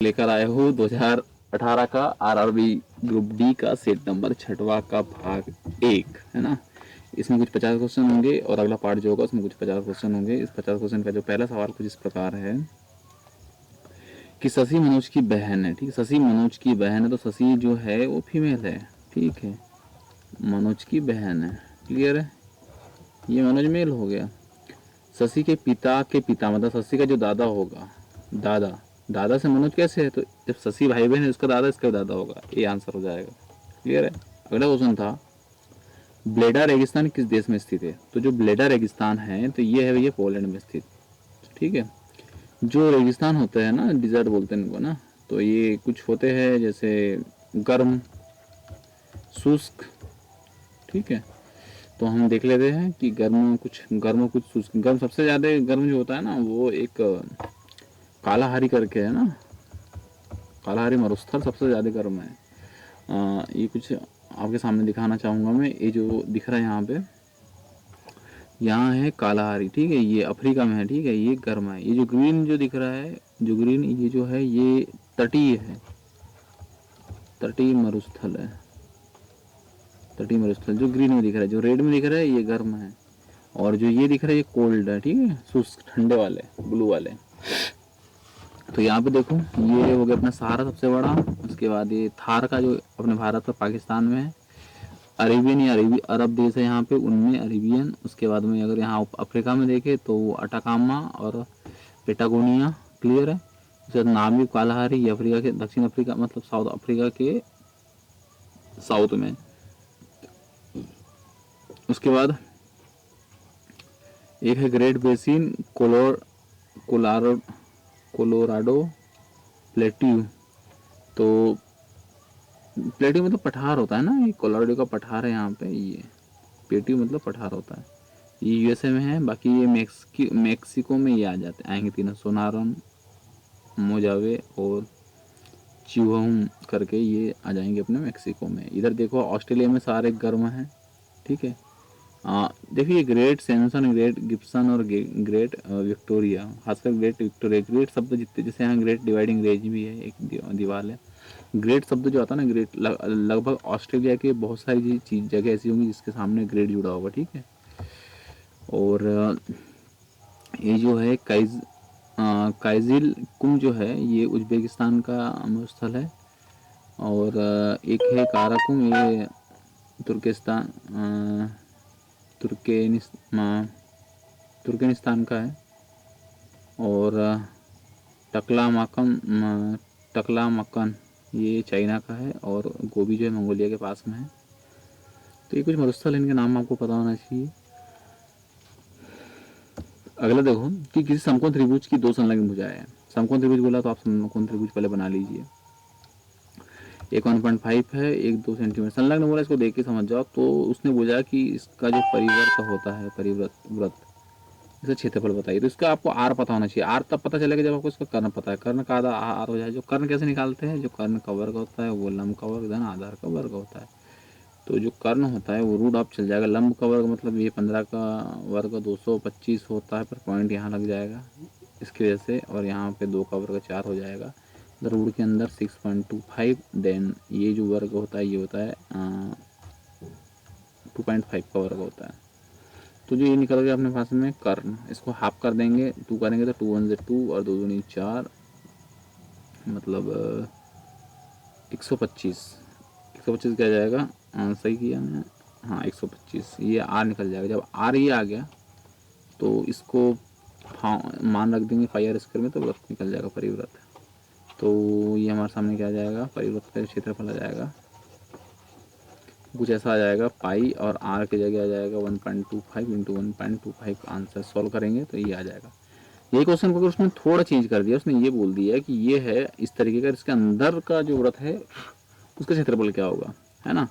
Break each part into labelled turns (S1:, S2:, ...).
S1: लेकर आए हो 2018 का आरआरबी ग्रुप डी का सेट नंबर छठवा का भाग एक, है ना। इसमें कुछ 50 क्वेश्चन होंगे और अगला पार्ट जो होगा उसमें कुछ 50 क्वेश्चन होंगे। इस 50 क्वेश्चन का जो पहला सवाल कुछ इस प्रकार है कि शशि मनोज की बहन है, ठीक है। शशि मनोज की बहन है तो शशि जो है वो फीमेल है, ठीक है। मनोज की बहन है, क्लियर है। ये मनोज मेल हो गया। शशि के पिता मतलब शशि का जो दादा होगा, दादा दादा से मनोज कैसे है, तो जब शशि भाई बहन है उसका दादा इसका दादा होगा, ये आंसर हो जाएगा, क्लियर है। अगला क्वेश्चन था ब्लेडा रेगिस्तान किस देश में स्थित है, तो जो ब्लेडा रेगिस्तान है तो ये है भैया पोलैंड में स्थित, ठीक है। जो रेगिस्तान होता है ना, डिजर्ट बोलते हैं इनको ना, तो ये कुछ होते हैं जैसे गर्म, शुष्क, ठीक है। तो हम देख लेते हैं कि गर्म कुछ शुष्क। गर्म सबसे ज़्यादा गर्म जो होता है ना वो एक कालाहारी करके है ना, कालाहारी मरुस्थल सबसे ज़्यादा गर्म है। ये कुछ आपके सामने दिखाना चाहूँगा मैं। ये जो दिख रहा है यहाँ है कालाहारी, ठीक है। ये अफ्रीका में है, ठीक है। ये गर्म है। ये जो ग्रीन जो दिख रहा है, जो ग्रीन ये जो है ये तटीय है, तटीय मरुस्थल है। तटीय मरुस्थल जो ग्रीन में दिख रहा है, जो रेड में दिख रहा है ये गर्म है, और जो ये दिख रहा है ये कोल्ड है, ठीक है, शुष्क ठंडे वाले ब्लू वाले। तो यहाँ पे देखो ये हो गया अपना सहारा सबसे बड़ा। उसके बाद ये थार का जो अपने भारत और पाकिस्तान में है। अरेबियन या अरब देश है यहाँ पे, उनमें अरेबियन। उसके बाद में अगर यहाँ अफ्रीका में देखे तो अटाकामा और पेटागोनिया, क्लियर है। उसके बाद नामी कालाहारी, ये अफ्रीका के दक्षिण अफ्रीका मतलब साउथ अफ्रीका के साउथ में। उसके बाद एक है ग्रेट बेसिन कोलारो कोलोराडो प्लेट्यू। तो प्लेट्यू मतलब पठार होता है ना, ये कोलोराडो का पठार है यहाँ पे। ये प्लेट्यू मतलब पठार होता है। ये यूएसए में है। बाकी ये मैक्सिको में ये आ जाते आएंगे तीनों, सोनारन, मोजावे और चिहुम करके ये आ जाएंगे अपने मैक्सिको में। इधर देखो ऑस्ट्रेलिया में सारे गर्म हैं, ठीक है। देखिए ग्रेट सैमसन, ग्रेट गिब्सन और ग्रेट विक्टोरिया, खासकर ग्रेट विक्टोरिया। ग्रेट शब्द जितने जैसे यहाँ ग्रेट डिवाइडिंग रेंज भी है, एक दीवार है। ग्रेट शब्द जो आता है ना, ग्रेट लगभग ऑस्ट्रेलिया के बहुत सारी चीज जगह ऐसी होंगी जिसके सामने ग्रेट जुड़ा होगा, ठीक है। और ये जो है काइजिल कुम जो है ये उज्बेकिस्तान का स्थल है। और एक है काराकुम, ये तुर्किस्तान तुर्कमेनिस्तान का है। और टकलामकन ये चाइना का है। और गोबी जो है मंगोलिया के पास में है। तो ये कुछ मरुस्थल, इनके नाम आपको पता होना चाहिए। अगला देखो कि किसी समकोण त्रिभुज की दो संलग्न भुजाएं हैं। समकोण त्रिभुज बोला तो आप समकोण त्रिभुज पहले बना लीजिए। एक 1.5 है, एक 2 सेंटीमीटर संलग्न बोला, इसको देख के समझ जाओ। तो उसने बोला कि इसका जो परिवर्त होता है, परिव्रत इसका क्षेत्रफल बताइए। तो इसका आपको आर पता होना चाहिए। आर तब पता चलेगा जब आपको इसका कर्ण पता है। कर्ण का आधा आर हो जाए। जो कर्ण कैसे निकालते हैं, जो कर्ण का वर्ग होता है वो लंब का वर्ग धन आधार का वर्ग होता है। तो जो कर्ण होता है वो रूट ऑफ चल जाएगा। लंब का वर्ग मतलब ये 15 का वर्ग 225 होता है, पर पॉइंट यहाँ लग जाएगा इसकी वजह से। और यहाँ पे 2 का वर्ग 4 हो जाएगा। रूट के अंदर 6.25। देन ये जो वर्ग होता है ये होता है 2.5 का वर्ग होता है। तो जो ये निकल गया अपने पास में कर्ण, इसको हाफ कर देंगे, 2 करेंगे तो 2 1 से 2 और 2 दूनी 4, मतलब 125। 125 क्या जाएगा, सही किया मैंने, हाँ 125। ये आर निकल जाएगा। जब आर ये आ गया तो इसको मान रख देंगे पाई आर स्क्वायर में, तो व्रत निकल जाएगा, परिव्रत। तो ये हमारे सामने क्या आ जाएगा, परिव्रत का क्षेत्रफल आ जाएगा कुछ ऐसा आ जाएगा। पाई और आर की जगह आ जाएगा 1.25 इंटू 1.25। आंसर सॉल्व करेंगे तो ये आ जाएगा। यही क्वेश्चन को अगर उसने थोड़ा चेंज कर दिया, उसने ये बोल दिया कि ये है इस तरीके का, इसके अंदर का जो व्रत है उसका क्षेत्रफल क्या होगा, है ना।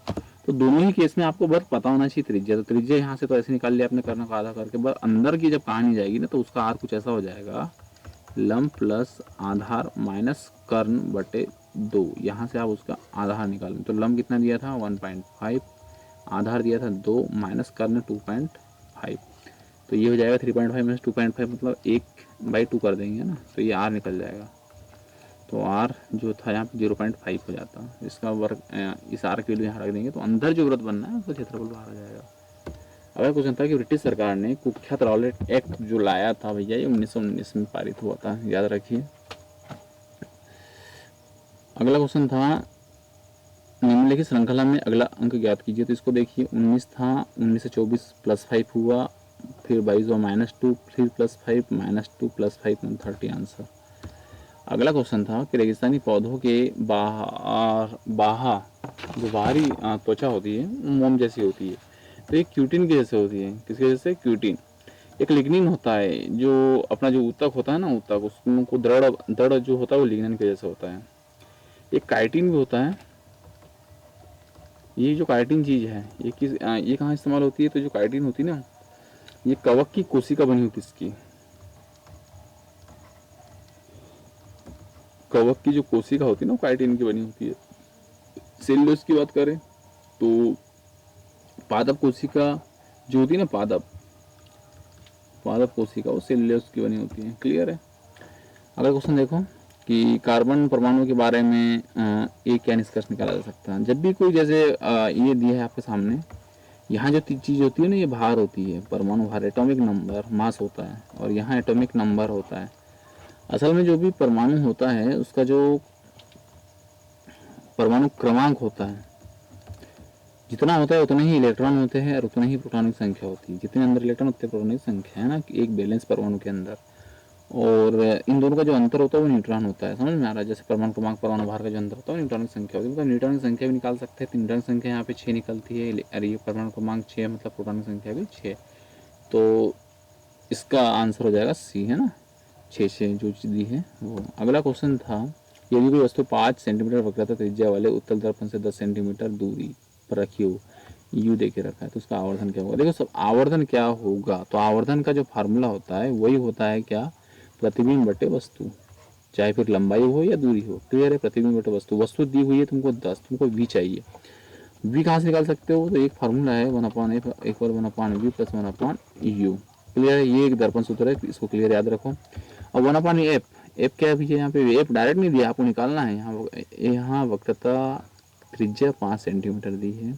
S1: तो दोनों ही केस में आपको बस पता होना चाहिए त्रिज्या। तो त्रिज्या यहाँ से तो ऐसे निकाल लिया आपने कर्ण का आधा करके, बस अंदर की जब कहानी जाएगी ना तो उसका आर कुछ ऐसा हो जाएगा, लंब प्लस आधार माइनस कर्ण बटे 2। यहाँ से आप उसका आधार निकालें तो लंब कितना दिया था 1.5, आधार दिया था 2 माइनस कर्ण 2.5। तो ये हो जाएगा 3.5 माइनस 2.5 मतलब 1/2 कर देंगे ना, तो ये आर निकल जाएगा। तो आर जो था यहाँ पे 0.5 हो जाता। इसका वर्ग इस आर की वैल्यू यहाँ रख देंगे तो अंदर जो वृत्त बनना है उसका क्षेत्रफल बाहर आ जाएगा। अगला क्वेश्चन था कि ब्रिटिश सरकार ने कुख्यात रॉलेट एक्ट जो लाया था भैया ये 1919 में पारित हुआ था, याद रखिए। अगला क्वेश्चन था निम्नलिखित श्रृंखला में अगला अंक ज्ञात कीजिए। तो इसको देखिए 19 था, 19 से 24 +5 हुआ, फिर 22 हुआ -2, फिर +5 -2 +5 30 आंसर। अगला क्वेश्चन था कि रेगिस्तानी पौधों के जो बाहरी त्वचा होती है मोम जैसी होती है, तो ये क्यूटिन की जैसे होती है। किसकी वजह से? क्यूटिन। एक लिग्निन होता है जो अपना जो ऊतक होता है ना, ऊतक उसको दृढ़ दृढ़ जो होता है वो लिग्निन की जैसे होता है। एक काइटिन भी होता है। ये जो काइटिन चीज़ है ये कहाँ इस्तेमाल होती है? तो जो काइटिन होती है ना ये कवक की कोशिका बनी होती है। इसकी कवक की जो कोशिका होती है ना वो काइटिन की बनी होती है। सेल्यूलोज की बात करें तो पादप कोशिका जो होती है ना, पादप कोशिका वो सेल्यूलोज की बनी होती है। क्लियर है? अगला क्वेश्चन देखो कि कार्बन परमाणु के बारे में एक क्या निष्कर्ष निकाला जा सकता है। जब भी कोई जैसे ये दिया है आपके सामने, यहाँ जो चीज़ होती है ना ये भार होती है, परमाणु भार, एटॉमिक नंबर, मास होता है, और यहाँ एटॉमिक नंबर होता है। असल में जो भी परमाणु होता है उसका जो परमाणु क्रमांक होता है जितना होता है उतने ही इलेक्ट्रॉन होते हैं और उतना ही प्रोटॉन की संख्या होती है। जितने अंदर इलेक्ट्रॉन उतने प्रोटॉन की संख्या है ना, कि एक बैलेंस परमाणु के अंदर। और इन दोनों का जो अंतर होता है वो न्यूट्रॉन होता है। समझ में आ रहा है? जैसे परमाणु क्रमांक परमाणु भार का जो अंतर होता है वो न्यूट्रॉन की संख्या होती है। मतलब न्यूट्रॉन की संख्या भी निकाल सकते हैं। तो न्यूट्रॉन की संख्या यहाँ पे 6 निकलती है, और ये परमाणु क्रमांक 6 मतलब प्रोटॉन की संख्या भी 6। तो इसका आंसर हो जाएगा सी, है ना, 6 जो चीज़ दी है वो। अगला क्वेश्चन था यदि कोई वस्तु 5 सेंटीमीटर वक्रता त्रिज्या वाले उत्तल दर्पण से 10 सेंटीमीटर दूरी पर रखी हो, यू दे के रखा है, तो उसका आवर्धन क्या होगा? देखो सब आवर्धन क्या होगा, तो आवर्धन का जो फार्मूला होता है वही होता है क्या? प्रतिबिंब बटे वस्तु, चाहे फिर लंबाई हो या दूरी हो। क्लियर है? प्रतिबिंब बटे वस्तु। वस्तु दी हुई है तुमको 10, तुमको वी चाहिए। वी कहाँ से निकाल सकते हो? तो एक फार्मूला है 1/f = 1/v + 1/u। क्लियर है? ये एक दर्पण सूत्र है, इसको क्लियर याद रखो। और 1/f, एफ क्या है? यहाँ पे एफ डायरेक्ट नहीं दिया, आपको निकालना है। यहाँ वक्रता त्रिज्या 5 सेंटीमीटर दी है,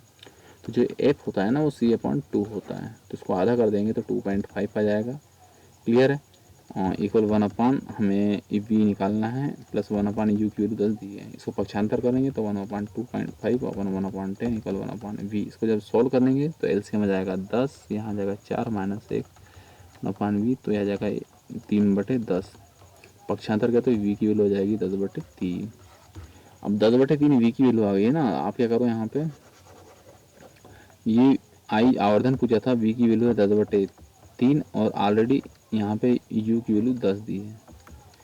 S1: तो जो एफ होता है ना वो c/2 होता है। तो इसको आधा कर देंगे तो 2.5 आ जाएगा। क्लियर है? इक्वल 1/, हमें वी निकालना है, प्लस 1/u की वैल्यू 10 दी है। इसको पक्षांतर करेंगे तो 1/2.5 और 1/10 इक्वल 1/v। इसको जब सॉल्व करेंगे तो एलसीएम आ जाएगा 10, यहाँ जाएगा 4 - 1 1/v, तो यह जाएगा 3/10। पक्षांतर किया तो वी की वैल्यू हो जाएगी 10/3। अब 10/3 वी की वैल्यू आ गई है ना, आप क्या करो यहाँ पे ये आई आवर्धन पूछा था, वी की वैल्यू है 10/3 और ऑलरेडी यहाँ पे यू की वैल्यू 10 दी है,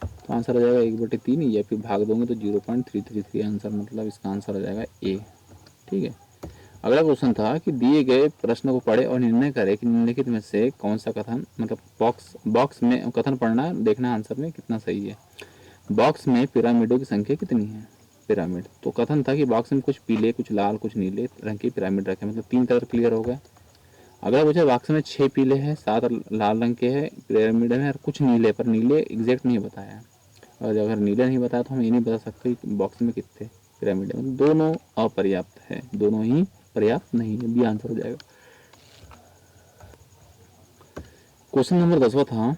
S1: तो आंसर आ जाएगा 1/3, या फिर भाग दोगे तो 0.333 आंसर, मतलब इसका आंसर आ जाएगा ए। ठीक है? अगला क्वेश्चन था कि दिए गए प्रश्न को पढ़े और निर्णय करें कि निम्नलिखित में से कौन सा कथन, मतलब बॉक्स में कथन पढ़ना, देखना आंसर में कितना सही है। बॉक्स में पिरामिडों की संख्या कितनी है? पिरामिड। तो कथन था कि बॉक्स में कुछ पीले, कुछ लाल, कुछ नीले रंग के पिरामिड रखे, मतलब 3 कलर क्लियर हो गया। अगला पूछा बॉक्स में 6 पीले हैं, 7 लाल रंग के हैं पिरामिड में, और कुछ नीले, पर नीले एग्जैक्ट नहीं बताया। और अगर नीले नहीं बताया तो हम ये नहीं बता सकते कि बॉक्स में कितने पिरामिड है। दोनों अपर्याप्त है, दोनों ही पर्याप्त नहीं है, बी आंसर हो जाएगा। क्वेश्चन नंबर 10वां था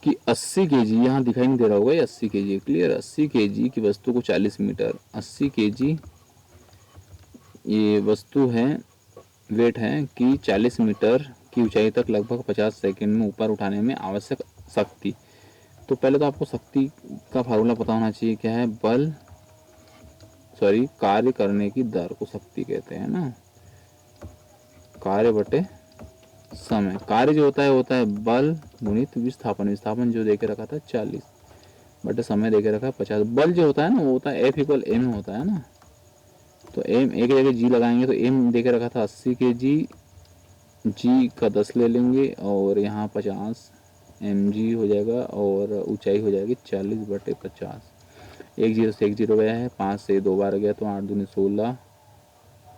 S1: कि 80 केजी, यहाँ दिखाई नहीं दे रहा होगा, ये 80 केजी क्लियर। 80 केजी की वस्तु को 40 मीटर, 80 केजी ये वस्तु है, वेट है कि 40 मीटर की ऊंचाई तक लगभग 50 सेकंड में ऊपर उठाने में आवश्यक शक्ति। तो पहले तो आपको शक्ति का फार्मूला पता होना चाहिए, क्या है? कार्य करने की दर को शक्ति कहते हैं ना, कार्य बटे समय। कार्य जो होता है बल गुणित विस्थापन। विस्थापन जो देके रखा था 40 बटे समय देके रखा है 50। बल जो होता है ना वो होता है F = m होता है ना, तो m एक जगह g लगाएंगे तो m देके रखा था 80 के g का 10 ले लेंगे, और यहाँ 50 mg हो जाएगा, और ऊंचाई हो जाएगी 40/50। एक जीरो से एक जीरो गया है, 5 से 2 बार गया तो 8 दूनी 16,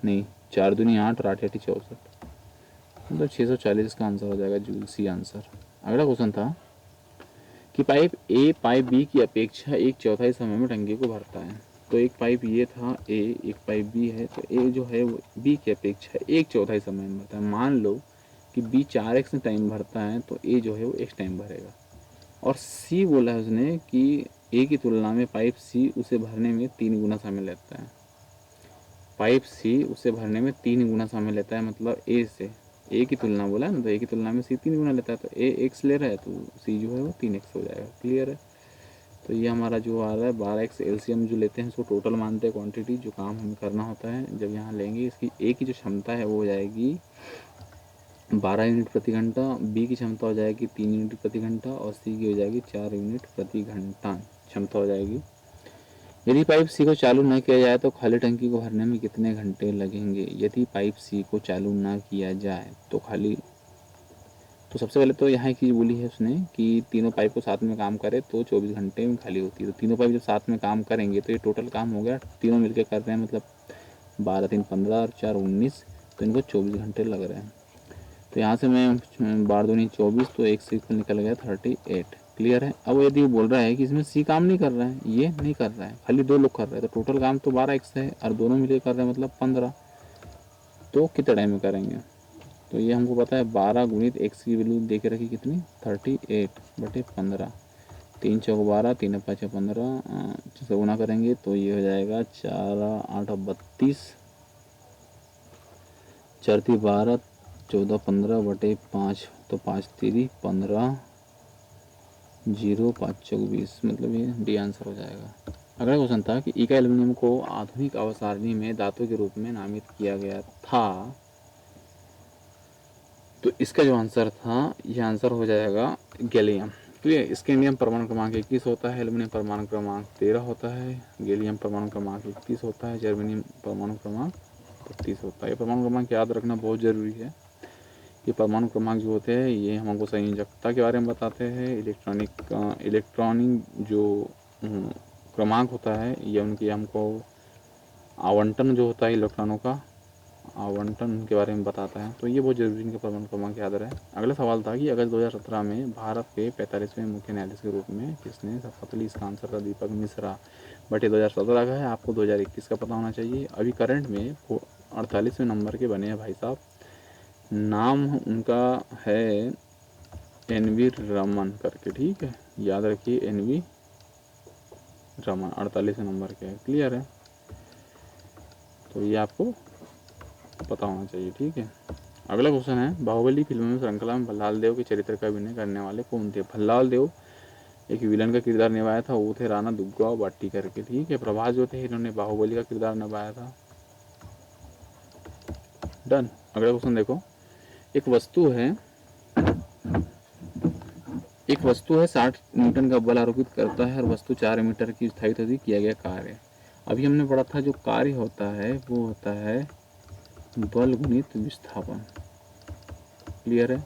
S1: नहीं 4 दूनी 8 और 8 8 64, मतलब 640 का आंसर हो जाएगा जूल, सी आंसर। अगला क्वेश्चन था कि पाइप ए पाइप बी की अपेक्षा एक चौथाई समय में टंकी को भरता है। तो एक पाइप ये था ए, एक पाइप बी है, तो ए जो है वो बी की अपेक्षा एक चौथाई समय में भरता है। मान लो कि बी 4x टाइम भरता है तो ए जो है वो x टाइम भरेगा। और सी बोला है उसने कि ए की तुलना में पाइप सी उसे भरने में 3 गुना समय लेता है। पाइप सी उसे भरने में 3 गुना समय लेता है, मतलब ए से, ए की तुलना बोला है ना, तो ए की तुलना में सी 3 गुना लेता है, तो ए एक्स ले रहा है तो सी जो है वो 3x हो जाएगा। क्लियर है? तो ये हमारा जो आ रहा है 12x एलसीएम जो लेते हैं इसको टोटल मानते हैं क्वांटिटी, जो काम हमें करना होता है जब यहाँ लेंगे। इसकी ए की जो क्षमता है वो हो जाएगी 12 यूनिट प्रति घंटा, बी की क्षमता हो जाएगी 3 यूनिट प्रति घंटा और सी की हो जाएगी 4 यूनिट प्रति घंटा क्षमता हो जाएगी। यदि पाइप सी को चालू न किया जाए तो खाली टंकी को भरने में कितने घंटे लगेंगे? यदि पाइप सी को चालू न किया जाए तो तो सबसे पहले तो यहाँ एक चीज़ बोली है उसने कि तीनों पाइप को साथ में काम करे तो 24 घंटे में खाली होती है। तो तीनों पाइप जब साथ में काम करेंगे तो ये टोटल काम हो गया, तीनों मिलकर कर रहे हैं, मतलब 12 3 15 और 4 19, तो इनको 24 घंटे लग रहे हैं। तो यहाँ से मैं 12 दूनी 24, तो एक से निकल गया 38। क्लियर है? अब यदि वो बोल रहा है कि इसमें सी काम नहीं कर रहा है, ये नहीं कर रहा है, खाली 2 लोग कर रहे हैं, तो टोटल काम तो 12x है और दोनों मिलकर कर रहे हैं मतलब 15, तो कितने टाइम में करेंगे? तो ये हमको पता है 12 गुणित x की वैल्यू दे के रखी कितनी 38/15, 3 चौक 12, 3 5 15 से गुना करेंगे तो ये हो जाएगा 4 8 32, 4 3 12, 14 15/5, तो 5 3 15, 0 5 चौक 20, मतलब ये डी आंसर हो जाएगा। अगला क्वेश्चन था कि इका एल्यूमिनियम को आधुनिक अवसारणी में धातु के रूप में नामित किया गया था। तो इसका जो आंसर था, यह आंसर हो जाएगा गैलियम। तो ये स्कैंडियम परमाणु क्रमांक 21 होता है, एल्यूमिनियम परमाणु क्रमांक 13 होता है, गैलियम परमाणु क्रमांक 31 होता है, जर्मेनियम परमाणु क्रमांक 32 होता है। ये परमाणु क्रमांक याद रखना बहुत ज़रूरी है। ये परमाणु क्रमांक जो होते हैं ये हमको संयोजकता के बारे में बताते हैं। इलेक्ट्रॉनिक जो क्रमांक होता है ये उनकी हमको आवंटन जो होता है इलेक्ट्रॉनों का आवंटन के बारे में बताता है। तो ये बहुत जरूरी इनका परमाणु क्रमांक याद रहे। अगला सवाल था कि अगस्त 2017 में भारत के 45वें मुख्य न्यायाधीश के रूप में किसने शपथ ली? इसका आंसर था दीपक मिश्रा। बट ये 2017 का है, आपको 2021 का पता होना चाहिए। अभी करंट में 48वें नंबर के बने हैं भाई साहब। नाम उनका है NV रमन करके, ठीक है, याद रखिए NV रमन 48वें नंबर के है। क्लियर है? तो ये आपको पता होना चाहिए, ठीक है। अगला क्वेश्चन है बाहुबली फिल्म में श्रृंखला में भल्लाल देव के चरित्र का अभिनय करने वाले कौन थे? भल्लाल देव एक विलन का किरदार निभाया था, वो थे राणा दुग्गा बाटी करके, ठीक है। प्रभास जो थे इन्होंने बाहुबली का किरदार निभाया था। डन। अगला क्वेश्चन देखो, एक वस्तु है 60 न्यूटन का बल आरोपित करता है और वस्तु 4 मीटर की स्थायित्व से किया गया कार्य। अभी हमने पढ़ा था जो कार्य होता है वो होता है बल गुणित विस्थापन। क्लियर है?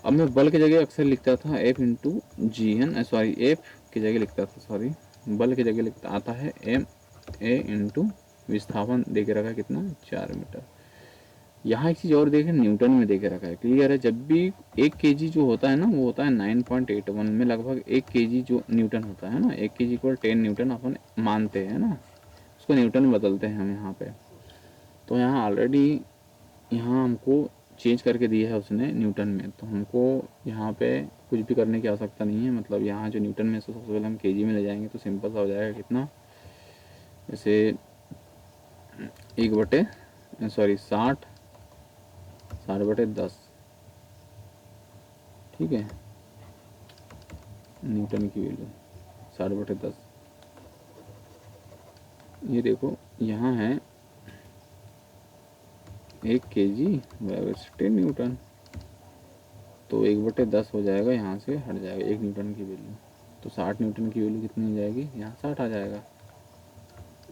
S1: अब मैं बल की जगह अक्सर लिखता था F इंटू जी, है ना, सॉरी F की जगह लिखता था, सॉरी बल की जगह लिखता आता है MA इंटू विस्थापन दे के रखा है कितना 4 मीटर। यहाँ एक चीज़ और देखें, न्यूटन में दे के रखा है। क्लियर है? जब भी 1 kg जो होता है ना वो होता है 9.81 में, लगभग 1 kg जो न्यूटन होता है ना, 1 kg इक्वल 10 न्यूटन अपन मानते हैं ना, उसको न्यूटन में बदलते हैं हम यहाँ पे। तो यहाँ ऑलरेडी यहाँ हमको चेंज करके दिया है उसने न्यूटन में, तो हमको यहाँ पे कुछ भी करने की आवश्यकता नहीं है। मतलब यहाँ जो न्यूटन में से सबसे पहले हम केजी में ले जाएंगे तो सिंपल सा हो जाएगा कितना, जैसे 60/10, ठीक है, न्यूटन की वैल्यू 60/10। ये देखो यहाँ है 1 kg बराबर 10 न्यूटन, तो 1/10 हो जाएगा, यहाँ से हट जाएगा 1 न्यूटन की वैल्यू। तो 60 न्यूटन की वैल्यू कितनी हो जाएगी, यहाँ 60 आ जाएगा,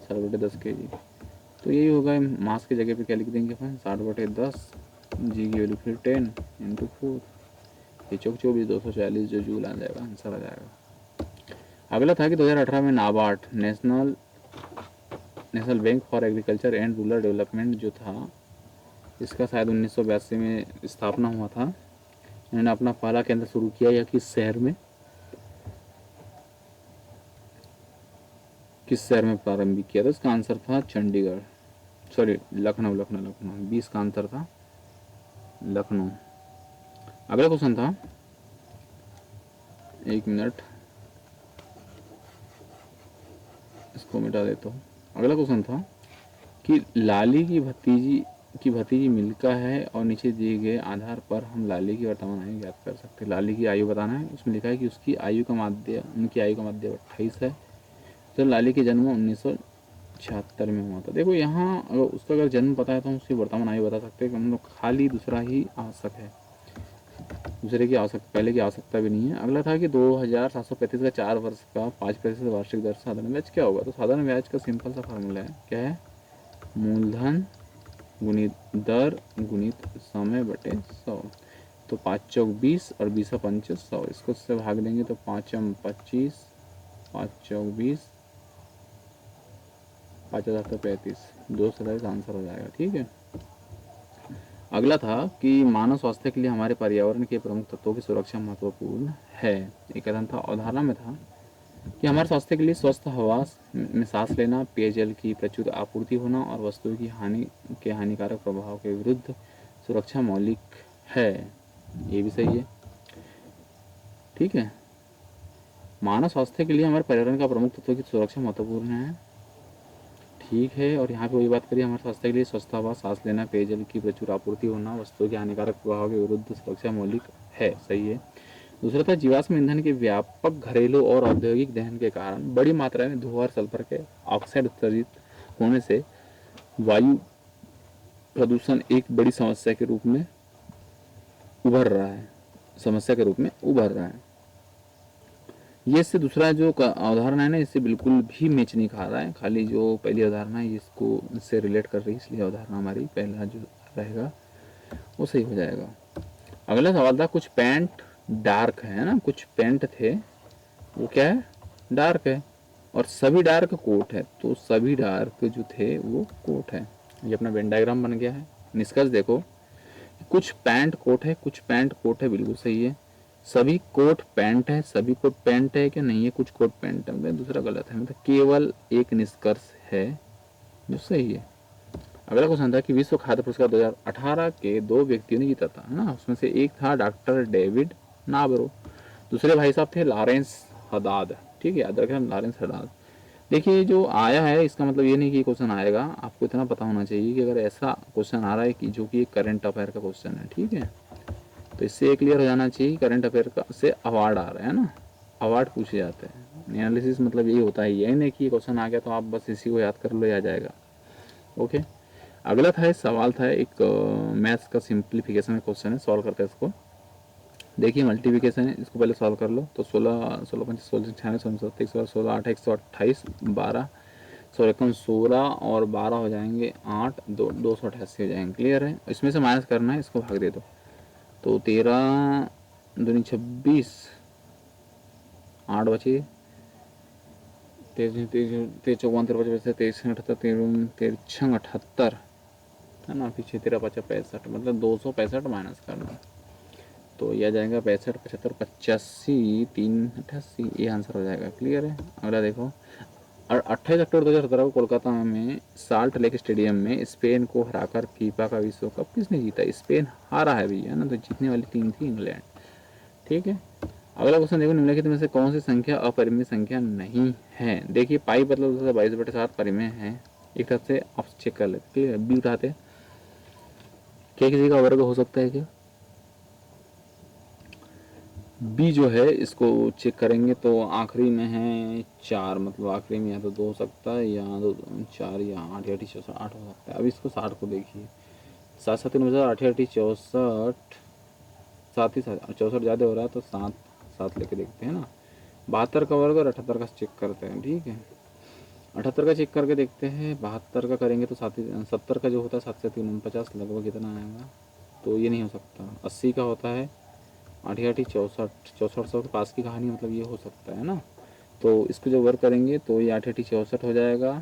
S1: 60/10 kg। तो यही होगा, मास की जगह पे क्या लिख देंगे अपन 60/10, जी की वैल्यू फिर 10 इंटू 4, ये चौक 24, 240 जो जूल आ जाएगा, आंसर आ जाएगा। अगला था कि 2018 में NABARD national bank for agriculture and rural development जो था, इसका शायद 1982 में स्थापना हुआ था। इन्होंने अपना पहला केंद्र शुरू किया या किस शहर में? किस शहर में प्रारंभिक किया था? इसका आंसर था चंडीगढ़, सॉरी लखनऊ, लखनऊ लखनऊ 20 का आंसर था लखनऊ। अगला क्वेश्चन था, एक मिनट इसको मिटा देता हूँ। अगला क्वेश्चन था कि लाली की भतीजी मिल्का है और नीचे दिए गए आधार पर हम लाली की वर्तमान आयु ज्ञात कर सकते हैं। लाली की आयु बताना है। उसमें लिखा है कि उनकी आयु का माध्य 28 है। तो लाली के जन्म 1976 में हुआ था। देखो यहाँ अगर उसका अगर जन्म पता है तो हम उसकी वर्तमान आयु बता सकते हैं कि हम लोग खाली दूसरा ही आवश्यक है, दूसरे की आवश्यकता, पहले की आवश्यकता भी नहीं है। अगला था कि 2735 का 4 वर्ष का 5% वार्षिक दर साधारण ब्याज क्या होगा? तो साधारण ब्याज का सिंपल सा फार्मूला है, क्या है? मूलधन गुणित दर गुणित समय बटे 100। तो 5 चौक 20 और 20 पंच 100, इसको इससे भाग देंगे तो 5 25, 5 चौक 20, 5 35, 227 आंसर हो जाएगा। ठीक है। अगला था कि मानव स्वास्थ्य के लिए हमारे पर्यावरण के प्रमुख तत्वों की सुरक्षा महत्वपूर्ण है। एक कथन था, अवधारणा में था कि हमारे स्वास्थ्य के लिए स्वस्थ हवा में सांस लेना, पेयजल की प्रचुर आपूर्ति होना और वस्तुओं की हानिकारक प्रभाव के विरुद्ध सुरक्षा मौलिक है। ये भी सही है। ठीक है। मानव स्वास्थ्य के लिए हमारे पर्यावरण का प्रमुख तत्वों की सुरक्षा महत्वपूर्ण है। ठीक है। और यहाँ पे वही बात करिए, हमारे स्वास्थ्य के लिए स्वस्थ हवा, सांस लेना, पेयजल की प्रचुर आपूर्ति होना, वस्तुओं के हानिकारक प्रभाव के विरुद्ध सुरक्षा मौलिक है। सही है। दूसरा था, जीवाश्म ईंधन के व्यापक घरेलू और औद्योगिक दहन के कारण बड़ी मात्रा में धुआं और सल्फर के ऑक्साइड उत्सर्जित होने से वायु प्रदूषण एक बड़ी समस्या के रूप में उभर रहा है, ये इससे दूसरा जो अवधारणा है ना, इससे बिल्कुल भी मैच नहीं खा रहा है। खाली जो पहली अवधारणा है इसको इससे रिलेट कर रही है, इसलिए अवधारणा हमारी पहला जो रहेगा वो सही हो जाएगा। अगला सवाल था, कुछ पैंट डार्क है ना, कुछ पैंट थे वो क्या है? डार्क है। और सभी डार्क कोट है, तो सभी डार्क जो थे वो कोट है। ये अपना वेन डायग्राम बन गया है। निष्कर्ष देखो, कुछ पैंट कोट है, कुछ पैंट कोट है, बिल्कुल सही है। सभी कोट पैंट है, सभी कोट पैंट है क्या? नहीं है, कुछ कोट पैंट है, मतलब दूसरा गलत है। मतलब केवल एक निष्कर्ष है जो सही है। अगला क्वेश्चन था कि विश्व खाद्य पुरस्कार 2018 के 2 व्यक्तियों ने जीता था, है ना। उसमें से एक था डॉक्टर डेविड नाबरो, दूसरे भाई साहब थे लॉरेंस हदाद। ठीक है, याद रखें, लॉरेंस हदाद। देखिए जो आया है इसका मतलब ये नहीं कि क्वेश्चन आएगा, आपको इतना पता होना चाहिए कि अगर ऐसा क्वेश्चन आ रहा है कि जो कि एक करंट अफेयर का क्वेश्चन है, ठीक है, तो इससे ये क्लियर हो जाना चाहिए करंट अफेयर का से अवार्ड आ रहा है ना, अवार्ड पूछे जाते हैं। एनालिसिस मतलब यही होता है, यही नहीं कि क्वेश्चन आ गया तो आप बस इसी को याद कर लो, आ जाएगा। ओके। अगला था, एक सवाल था, एक मैथ्स का सिंप्लीफिकेशन का क्वेश्चन है, सॉल्व करते हैं इसको। देखिए मल्टीप्लिकेशन है, इसको पहले सॉल्व कर लो। तो 16 16 5 16 96 16 16 8 128 12 16 कम 16 और 12 हो जाएंगे 8 288 हो जाएंगे। क्लियर है। इसमें से माइनस करना है, इसको भाग दे दो। तो 13 दूनी 26, 8 बचे, 23 चौवन 53 23 अठहत्तर 13 78 है ना, पीछे 13 50 65, मतलब 265 माइनस करना, तो यह जाएगा 65 75 85 3 88, ये आंसर हो जाएगा। क्लियर है। अगला देखो, और 28 अक्टूबर 2017 को कोलकाता में साल्ट लेक स्टेडियम में स्पेन को हराकर फीफा का विश्व कप किसने जीता? स्पेन हारा है भैया ना, तो जीतने वाली टीम थी इंग्लैंड। ठीक है। अगला क्वेश्चन देखो, निम्नलिखित में से कौन सी संख्या अपरिमेय संख्या नहीं है? देखिए पाई मतलब 22/7 परिमेय है, एक तरफ से आप चेक कर लेते। क्लियर। बी उठाते, क्या किसी का वर्ग हो सकता है क्या? बी जो है इसको चेक करेंगे तो आखिरी में है 4, मतलब आखिरी में या तो 2 हो सकता है या तो 4 या 8 या 8 हो सकता है। अब इसको 60 को देखिए, 7 7 3 8 8 64, साथ ही साथ 64 ज़्यादा हो रहा है तो 7 7 लेके देखते हैं ना। 72 का वर्ग और 78 का चेक करते हैं। ठीक है, 78 का चेक करके देखते हैं, 72 का करेंगे तो 70 का जो होता है 7 से 3 49 लगभग कितना आएगा, तो ये नहीं हो सकता। 80 का होता है 8 8 64, 64 के पास की कहानी, मतलब ये हो सकता है ना। तो इसको जब वर्क करेंगे तो ये 8 8 64 हो जाएगा,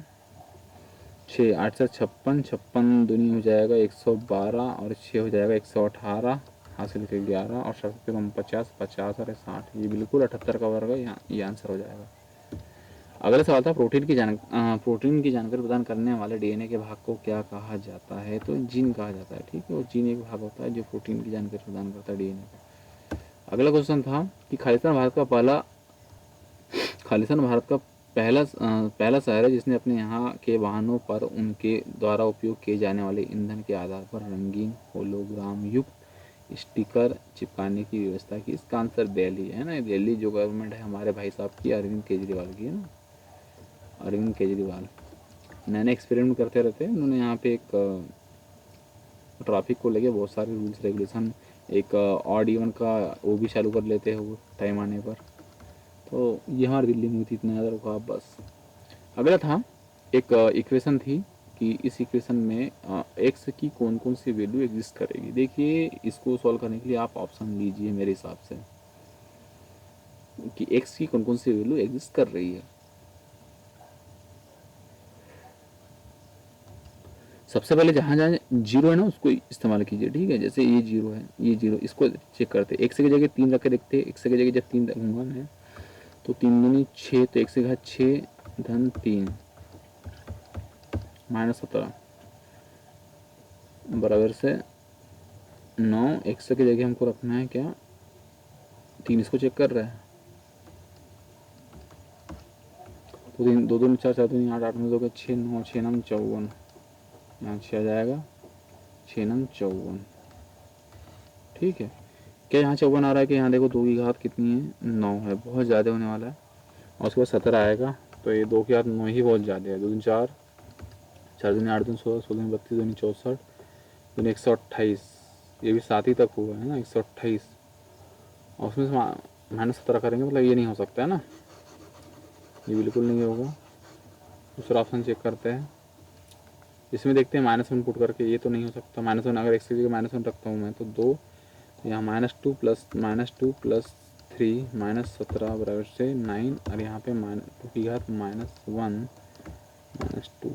S1: 6 8 से 56, 56 दूनी हो जाएगा 112 और 6 हो जाएगा 118, हासिल के 11 और 7 50 50 और 60, ये बिल्कुल 78 का वर्ग है, यहाँ ये आंसर हो जाएगा। अगला सवाल था प्रोटीन की जानकारी प्रदान करने वाले डीएनए के भाग को क्या कहा जाता है? तो जीन कहा जाता है। ठीक है, और जीन एक भाग होता है जो प्रोटीन की जानकारी प्रदान करता है डीएनए का। अगला क्वेश्चन था कि खालिस्तान भारत का पहला शहर है जिसने अपने यहाँ के वाहनों पर उनके द्वारा उपयोग किए जाने वाले ईंधन के आधार पर रंगीन होलोग्राम युक्त स्टिकर चिपकाने की व्यवस्था की। इसका आंसर दिल्ली है ना। दिल्ली जो गवर्नमेंट है हमारे भाई साहब की, अरविंद केजरीवाल की है ना, अरविंद केजरीवाल। नए नए एक्सपेरिमेंट करते रहते हैं उन्होंने। यहाँ पे एक ट्रैफिक को लेके बहुत सारे रूल्स रेगुलेशन, एक ऑड इवन का वो भी चालू कर लेते हैं वो टाइम आने पर। तो ये हमारी दिल्ली में हुई थी, इतना याद रखो आप बस। अगला था एक इक्वेशन थी कि इस इक्वेशन में एक्स की कौन कौन सी वैल्यू एग्जिस्ट करेगी। देखिए इसको सॉल्व करने के लिए आप ऑप्शन लीजिए मेरे हिसाब से कि एक्स की कौन कौन सी वैल्यू एग्जिस्ट कर रही है। सबसे पहले जहाँ जहाँ जीरो है ना उसको इस्तेमाल कीजिए। ठीक है, जैसे ये जीरो है, ये जीरो, इसको चेक करते हैं। एक्स की जगह 3 रख के देखते हैं। एक्स की जगह जब 3 रखूंगा मैं तो 3 दूनी 6, तो एक्स की घात 6 धन 3 माइनस 17 बराबर से 9। एक्स की जगह हमको रखना है क्या 3, इसको चेक कर रहा है। तो 3 2 दूनी 4, 4 दूनी 8, 8 में 2 6, 9 6 नम 54, यहाँ 6 आ जाएगा, 6 नम 54। ठीक है, क्या यहाँ 54 आ रहा है कि यहाँ देखो 2 की घात कितनी है 9 है, बहुत ज़्यादा होने वाला है। और उसके बाद 17 आएगा, तो ये 2 की घात 9 ही बहुत ज़्यादा है। 2 दूनी 4, 4 दूनी 8 दूनी 16, 16 दूनी 32, दूनी 64, दूनी 128, ये भी 7 ही तक हुआ है ना 128। और उसमें से -17 करेंगे मतलब ये नहीं हो सकता है ना, ये बिल्कुल नहीं होगा। दूसरा ऑप्शन चेक करते हैं, इसमें देखते हैं -1 पुट करके, ये तो नहीं हो सकता। -1 अगर एक्स की जगह -1 रखता हूँ मैं तो 2, तो यहाँ -2 प्लस -3 -17 बराबर से 9, और यहाँ पे -2 की घात -1 -2।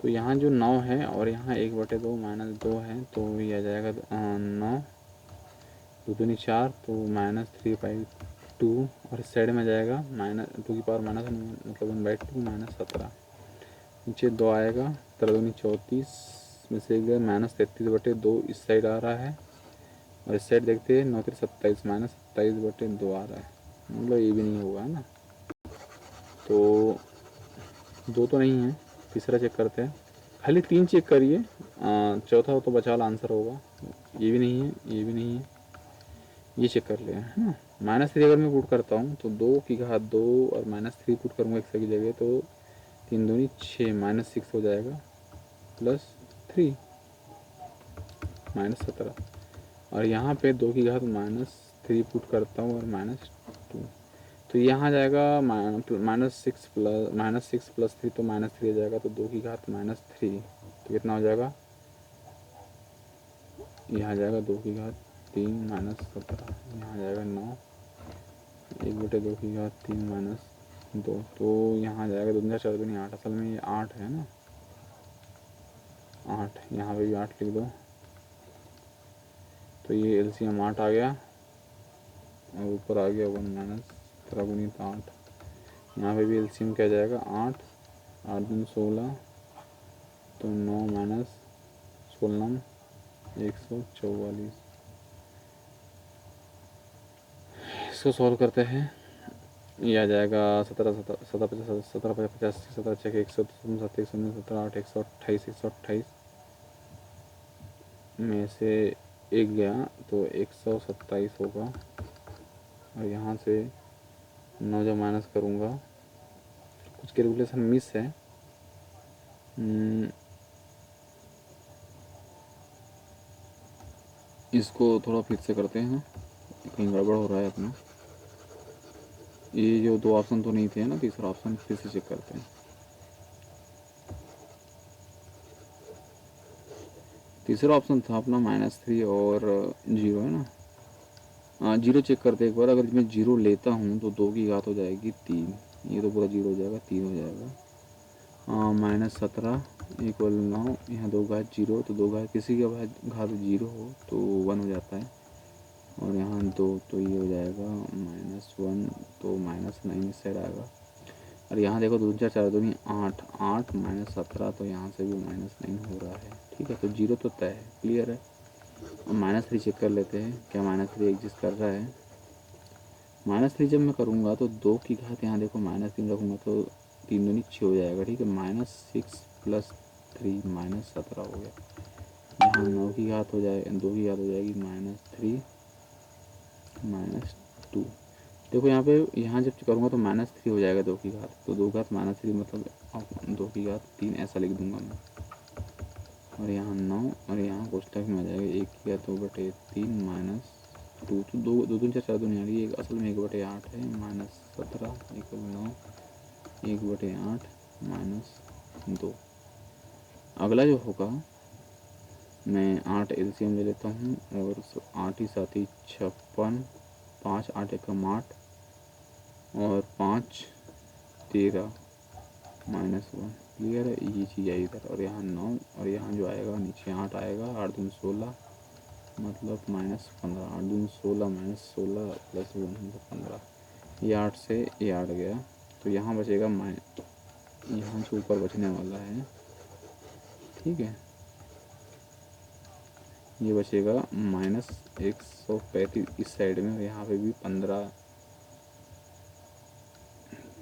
S1: तो यहाँ जो 9 है और यहाँ 1/2 -2 है, तो ये आ जाएगा 9, 2 दूनी 4, तो -3/2, और इस साइड में आ जाएगा -2 की पावर -1 मतलब 1/2 -17। नीचे 2 आएगा, 17 दूनी 34 में से -33/2 इस साइड आ रहा है, और इस साइड देखते हैं 9 3 27 -27/2 आ रहा है, मतलब ये भी नहीं होगा है ना। तो 2 तो नहीं है, तीसरा चेक करते हैं। खाली 3 चेक करिए, चौथा हो तो बचा वाला आंसर होगा। ये भी नहीं है, ये भी नहीं है, ये चेक कर लिया है ना। -3 अगर मैं पुट करता हूँ तो 2 की घात 2 और -3 पुट करूँगा एक्स की जगह, तो 3 दूनी 6 -6 हो जाएगा, +3 -17। और यहाँ पे 2 की घात -3 पुट करता हूँ और -2, तो यहाँ जाएगा -6 प्लस 3, तो -3 आ जाएगा, तो 2 की घात -3, तो कितना हो जाएगा, यहाँ जाएगा 2 की घात 3 -17, यहाँ जाएगा 9, 1/2 की घात 3 -2, तो यहाँ जाएगा 2 4 दूनी 8, असल में ये 8 है ना, 8, यहाँ पे भी 8 लिख दो, तो ये एलसीएम 8 आ गया, और ऊपर आ गया 1 -13 गुणित 8। यहाँ पे भी एलसीएम क्या जाएगा 8, 8 दूनी 16, तो 9 -16 144। इसको सॉल्व करते हैं, ये आ जाएगा 17 17 50 17 50 17 छः 107 17 8 128 128 में से एक गया तो 127 होगा, और यहाँ से 9 जब माइनस करूँगा, कुछ कैलकुलेशन मिस है। इसको थोड़ा फिर से करते हैं, कहीं गड़बड़ हो रहा है अपना। ये जो 2 ऑप्शन तो नहीं थे ना, तीसरा ऑप्शन फिर से चेक करते हैं। तीसरा ऑप्शन था अपना -3 और 0 है ना। हाँ, 0 चेक करते एक बार। अगर मैं 0 लेता हूँ तो 2 की घात हो जाएगी 3, ये तो पूरा 0 हो जाएगा, 3 हो जाएगा। -17 = 9, यहाँ 2 घात 0, तो 2 घात किसी का घात 0 हो तो 1 हो जाता है, और यहाँ 2, तो ये हो जाएगा -1, तो -9 इस साइड आएगा। और यहाँ देखो 2 4 4 दूनी 8, 8 माइनस 17, तो यहाँ से भी -9 हो रहा है। ठीक है, तो 0 तो तय है, क्लियर है। अब -3 चेक कर लेते हैं, क्या -3 एग्जिस्ट कर रहा है। -3 जब मैं करूँगा तो 2 की घात, यहाँ देखो -3 रखूँगा तो 3 दूनी 6 हो जाएगा। ठीक है, -6 + 3 -17 हो गया। यहाँ 9 की घात हो जाए, 2 की घात हो जाएगी -3 -2। देखो यहाँ पे, यहाँ जब करूँगा तो -3 हो जाएगा 2 की घात, तो 2 की घात -3 मतलब 2 की घात 3 ऐसा लिख दूंगा मैं। और यहाँ 9 और यहाँ कोष्टक में आ जाएगा 1 की घात 2/3 -2, तो 2 2 4 4 दूनी आ रही है, असल में 1/8 है। -17 = 9, 1/8 -2। अगला जो होगा, मैं 8 एलसीएम ले लेता हूँ और 8 ही 7 ही 56, 5 8 एकम 8 और 5 13 -1, क्लियर है। ये चीज़ आई इधर, और यहाँ 9 और यहाँ जो आएगा नीचे 8 आएगा, 8 दूनी 16 मतलब -15, 8 दूनी 16 -16 + 1 15। ये 8 से ये 8 गया, तो यहाँ बचेगा यहाँ से ऊपर बचने वाला है। ठीक है, ये बचेगा -135 इस साइड में, और यहाँ पे भी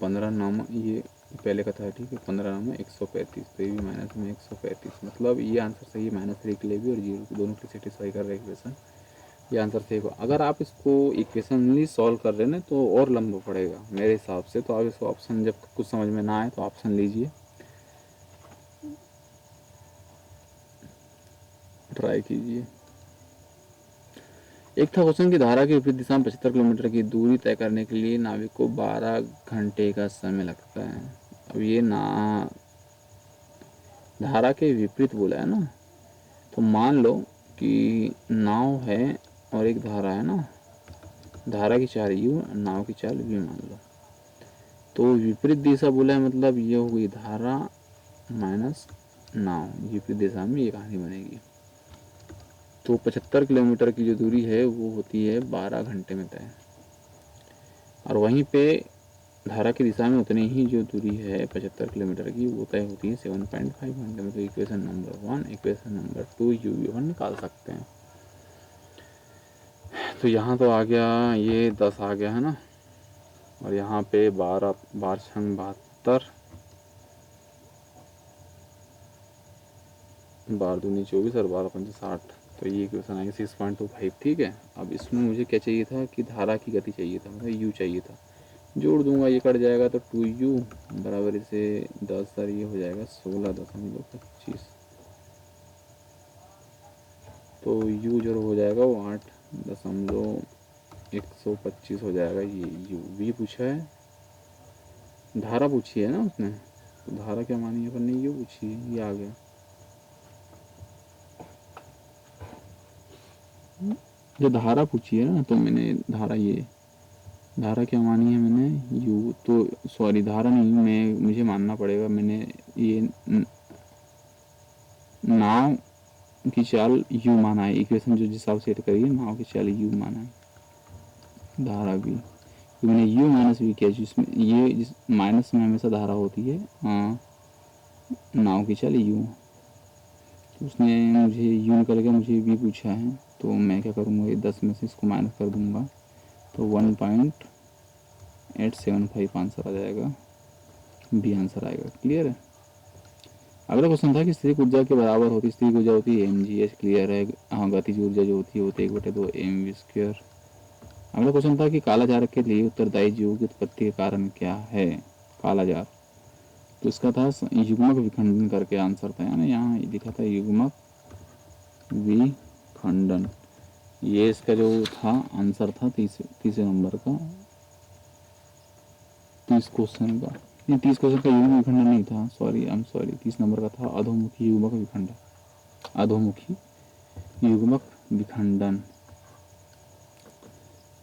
S1: 15 नाम ये पहले का था। ठीक है, 15 नाम 135, तो ये भी -135, मतलब ये आंसर सही है। -3 के लिए भी और 0 के दोनों के लिए सेटिस्फाई कर रहे हैं इक्वेशन। ये आंसर सही होगा। अगर आप इसको इक्वेशनली सॉल्व कर रहे हैं ना तो और लंबा पड़ेगा मेरे हिसाब से, तो आप इसको ऑप्शन जब कुछ समझ में ना आए तो ऑप्शन लीजिए, ट्राई कीजिए। एक था क्वेश्चन की धारा के विपरीत दिशा में 75 किलोमीटर की दूरी तय करने के लिए नाविक को 12 घंटे का समय लगता है। अब ये धारा के विपरीत बोला है ना, तो मान लो कि नाव है और एक धारा है ना, धारा की चाल u, नाव की चाल v मान लो। तो विपरीत दिशा बोला है, मतलब ये होगी धारा माइनस नाव, विपरीत दिशा में ये कहानी बनेगी। तो 75 किलोमीटर की जो दूरी है वो होती है 12 घंटे में तय, और वहीं पे धारा की दिशा में उतनी ही जो दूरी है 75 किलोमीटर की वो तय होती है 7.5 घंटे में। तो equation number 1, equation number 2 u1 निकाल सकते हैं। तो यहाँ तो आ गया ये 10 आ गया है ना, और यहाँ पे 12 12 छंग 72, 12 दूनी 24 और 12 पंचे 60, तो ये इक्वेशन आएगी 6.25। ठीक है, अब इसमें मुझे क्या चाहिए था कि धारा की गति चाहिए था, मतलब u चाहिए था। जोड़ दूंगा, ये कट जाएगा तो 2u बराबर इसे 10 और ये हो जाएगा 16.25, तो u जो हो जाएगा वो 8.125 हो जाएगा। ये u v पूछा है, धारा पूछी है ना उसने, तो धारा क्या मानी है अपन ने, u पूछी है, ये आ गया। जो धारा पूछी है ना, तो मैंने धारा क्या मानी है मैंने, u, तो सॉरी धारा नहीं, मुझे मानना पड़ेगा, मैंने ये नाव की चाल u माना है। इक्वेशन जो जिस हिसाब से करी है, नाव की चाल u माना है, धारा भी, तो मैंने u माइनस v किया, जिसमें ये माइनस में हमेशा धारा होती है, नाव की चाल u, तो उसने मुझे u निकल के मुझे v पूछा है, तो मैं क्या करूँगा, ये 10 में से इसको माइनस कर दूंगा, तो 1.875 आंसर आ जाएगा, बी आंसर आएगा। क्लियर है। अगला क्वेश्चन था कि स्थितिज ऊर्जा के बराबर होती, स्थितिज ऊर्जा होती है mgh, क्लियर है। हाँ, गतिज ऊर्जा जो होती है 1/2 mv²। अगला क्वेश्चन था कि कालाजार के लिए उत्तरदायी जीवों की उत्पत्ति के कारण क्या है, कालाजार, तो इसका था युग्मक विखंडन करके आंसर था, यानी यहाँ लिखा था युग्मक विखंडन, ये इसका जो था आंसर था 30 नंबर का, 30 क्वेश्चन का, नहीं 30 क्वेश्चन का युग्मक विखंडन नहीं था, सॉरी 30 नंबर का था अधोमुखी युग्मक विखंडन, अधोमुखी युग्मक विखंडन।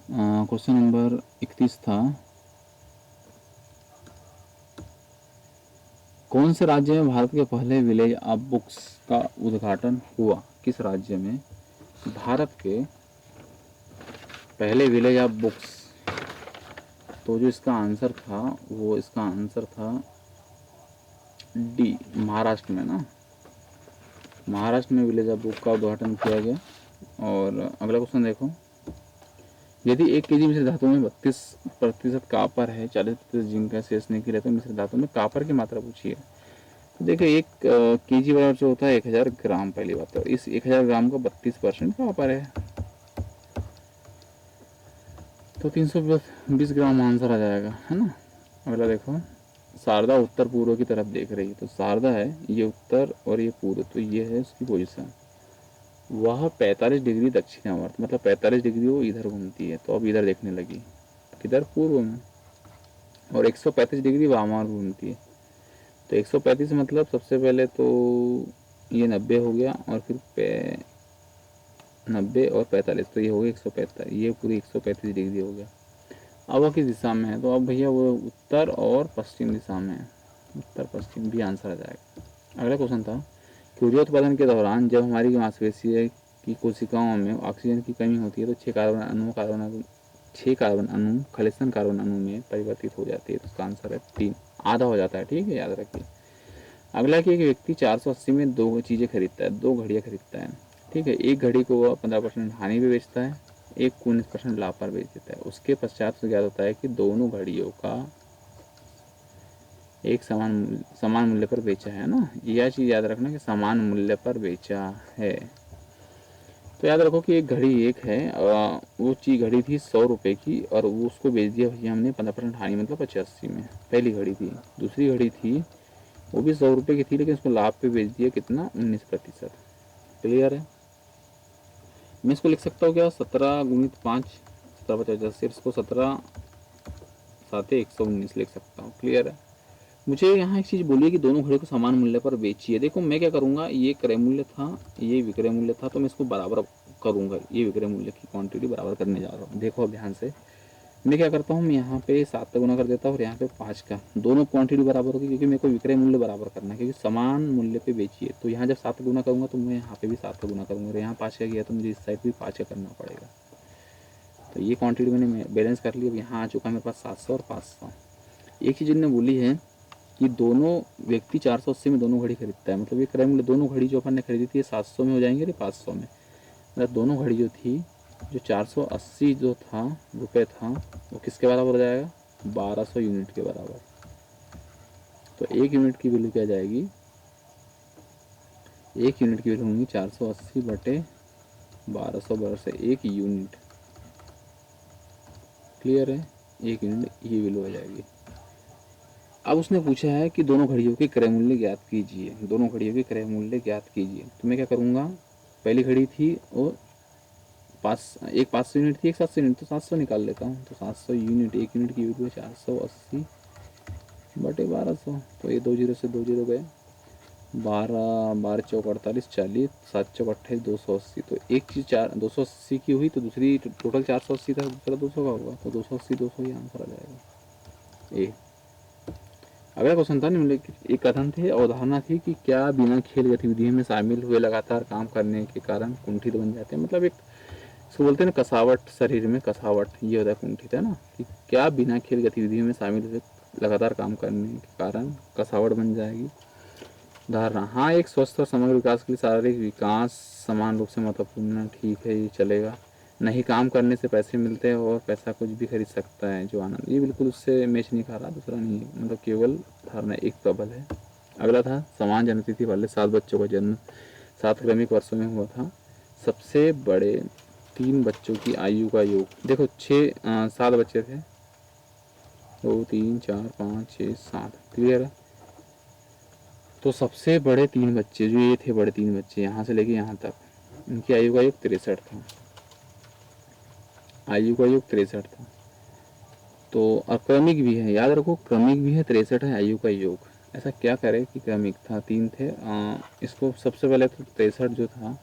S1: क्वेश्चन नंबर 31 था, कौन से राज्य में भारत के पहले विलेज ऑफ बुक्स का उद्घाटन हुआ, किस राज्य में भारत के पहले विलेज ऑफ बुक्स, तो जो इसका आंसर था वो इसका आंसर था डी, महाराष्ट्र में ना, महाराष्ट्र में विलेज बुक का उद्घाटन किया गया। और अगला क्वेश्चन देखो, यदि 1 kg मिश्र धातु में 32% कापर है, 40% जिंक का शेष निकल है, तो मिश्र धातु में कापर की मात्रा पूछिए। तो देखिए 1 kg बराबर जो होता है 1000 ग्राम, पहली बात तो इस 1000 ग्राम का 32% कापर है, तो 320 ग्राम आंसर आ जाएगा, है ना। अगला देखो, शारदा उत्तर पूर्व की तरफ देख रही है, तो शारदा है ये उत्तर और ये पूर्व, तो ये है उसकी पोजीशन। वह 45 डिग्री दक्षिणावर्त, मतलब 45 डिग्री वो इधर घूमती है, तो अब इधर देखने लगी, किधर, पूर्व में। और 135 डिग्री वामावर्त घूमती है, तो 135 मतलब सबसे पहले तो ये 90 हो गया, और फिर 90 और 45, तो ये हो गया 145, ये पूरी 135 डिग्री हो गया। अब वह किस दिशा में है, तो अब भैया वो उत्तर और पश्चिम दिशा में है, उत्तर पश्चिम भी आंसर आ जाएगा। अगला क्वेश्चन था कि ऊर्जा उत्पादन के दौरान जब हमारी मांसपेशी की कोशिकाओं में ऑक्सीजन की कमी होती है, तो 6 कार्बन अणु खालिस्तान कार्बन अणु में परिवर्तित हो जाती है, तो उसका आंसर है 3, आधा हो जाता है, ठीक है, याद रखिए। अगला कि एक व्यक्ति 480 में 2 चीज़ें खरीदता है, 2 घड़ियाँ खरीदता है, ठीक है। एक घड़ी को वह 15% हानि पे बेचता है, एक को 19% लाभ पर बेच देता है। उसके पश्चात से ज्ञात होता है कि दोनों घड़ियों का एक समान मूल्य पर बेचा है ना, यह चीज़ याद रखना कि समान मूल्य पर बेचा है। तो याद रखो कि एक घड़ी एक है, वो चीज़ घड़ी थी 100 रुपये की, और वो उसको बेच दिया भैया हमने 15% हानि, मतलब 85 में, पहली घड़ी थी। दूसरी घड़ी थी वो भी 100 रुपये की थी, लेकिन उसको लाभ पे बेच दिया कितना, 19%। क्लियर है। मैं इसको लिख सकता हूँ क्या, 17 गुणित 5, 17 50, इसको 17 7 119 लिख सकता हूँ। क्लियर है। मुझे यहाँ एक चीज़ बोलिए कि दोनों घड़ियों को समान मूल्य पर बेचिए। देखो मैं क्या करूँगा, ये क्रय मूल्य था, ये विक्रय मूल्य था, तो मैं इसको बराबर करूँगा, ये विक्रय मूल्य की क्वांटिटी बराबर करने जा रहा हूँ। देखो अब ध्यान से मैं क्या करता हूँ, मैं यहाँ पे 7 का गुना कर देता हूँ और यहाँ पे 5 का, दोनों क्वांटिटी बराबर होगी, क्योंकि मेरे को विक्रय मूल्य बराबर करना है, क्योंकि समान मूल्य पे बेचिए। तो यहाँ जब 7 का गुना करूँगा तो मैं यहाँ पे भी 7 का गुना करूँगा, और यहाँ 5 का किया तो मुझे इस साइड भी 5 का करना पड़ेगा। तो ये क्वांटिटी मैंने बैलेंस कर ली। अब यहाँ आ चुका है मेरे पास 700 और 500। एक चीज़ इन्होंने बोली है कि दोनों व्यक्ति 480 में दोनों घड़ी खरीदता है, मतलब ये क्रय मूल्य, दोनों घड़ी जो अपन ने खरीदी थी ये 700 में हो जाएंगे और 500 में, मतलब दोनों घड़ी जो थी, जो 480 जो था रुपये था, वो किसके बराबर हो जाएगा, 1200 यूनिट के बराबर। तो 1 यूनिट की वैल्यू क्या जाएगी, 1 यूनिट की वैल्यू होंगी 480 बटे 1200 बराबर से 1 यूनिट। क्लियर है, 1 यूनिट ये वैल्यू हो जाएगी। अब उसने पूछा है कि दोनों घड़ियों के क्रय मूल्य ज्ञात कीजिए, दोनों घड़ियों के क्रय मूल्य ज्ञात कीजिए। तो मैं क्या करूँगा, पहली घड़ी थी वो एक 500 यूनिट थी, एक 700 यूनिट, तो 700 निकाल लेता हूँ। तो 700 यूनिट, 1 यूनिट की वैल्यू है 480 बटे 1200, तो ये 2 जीरो से 2 जीरो गए, 12 12 चौक 48, 40, 7 चौक 28, 280। तो एक चीज़ 280 की हुई, तो दूसरी टोटल 480 था, दूसरा 200 का होगा, तो 280 200 ही आंसर आ जाएगा ए। अगला क्वेश्चन था निम्नलिखित एक कथन थे, अवधारणा थी कि क्या बिना खेल गतिविधियों में शामिल हुए लगातार काम करने के कारण कुंठित बन जाते हैं, मतलब एक इसको बोलते हैं ना कसावट, शरीर में कसावट, ये होता है कुंठित, है ना, कि क्या बिना खेल गतिविधियों में शामिल हुए लगातार काम करने के कारण कसावट बन जाएगी। धारणा, हाँ, एक स्वस्थ और समग्र विकास के लिए शारीरिक विकास समान रूप से महत्वपूर्ण, ठीक है, ये चलेगा। नहीं, काम करने से पैसे मिलते हैं और पैसा कुछ भी खरीद सकता है जो आनंद, ये बिल्कुल उससे मैच नहीं खा रहा, दूसरा नहीं है, मतलब केवल धारणा एक प्रबल है। अगला था समान जन्मतिथि वाले 7 बच्चों का जन्म 7 क्रमिक वर्षों में हुआ था। सबसे बड़े 3 बच्चों की आयु का योग, देखो 7 बच्चे थे, 2 3 4 5 6 7। क्लियर है। तो सबसे बड़े 3 बच्चे जो ये थे, बड़े 3 बच्चे यहाँ से लेके यहाँ तक, इनकी आयु का योग 63 था, आयु का योग 63 था। तो और क्रमिक भी है, याद रखो, क्रमिक भी है, 63 है आयु का योग। ऐसा क्या करे कि क्रमिक था, 3 थे, इसको सबसे पहले तो 63 जो था,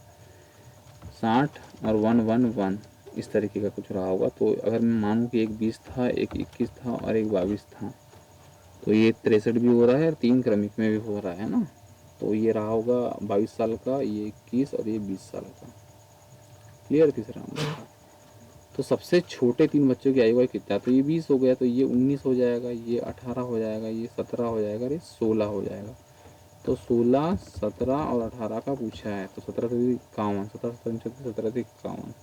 S1: 60 और 1 इस तरीके का कुछ रहा होगा। तो अगर मैं मानूँ कि एक 20 था, एक 21 था और एक 22 था, तो ये 63 भी हो रहा है और 3 क्रमिक में भी हो रहा है ना। तो ये रहा होगा 22 साल का, ये 21 और ये 20 साल का। क्लियर तीसरा नंबर का। तो सबसे छोटे 3 बच्चों की आयु का कितना है? तो ये 20 हो गया, तो ये 19 हो जाएगा, ये 18 हो जाएगा, ये 17 हो जाएगा और ये 16 हो जाएगा। तो 16, 17 और 18 का पूछा है, तो 17 से 51, 17 से 17 से 51।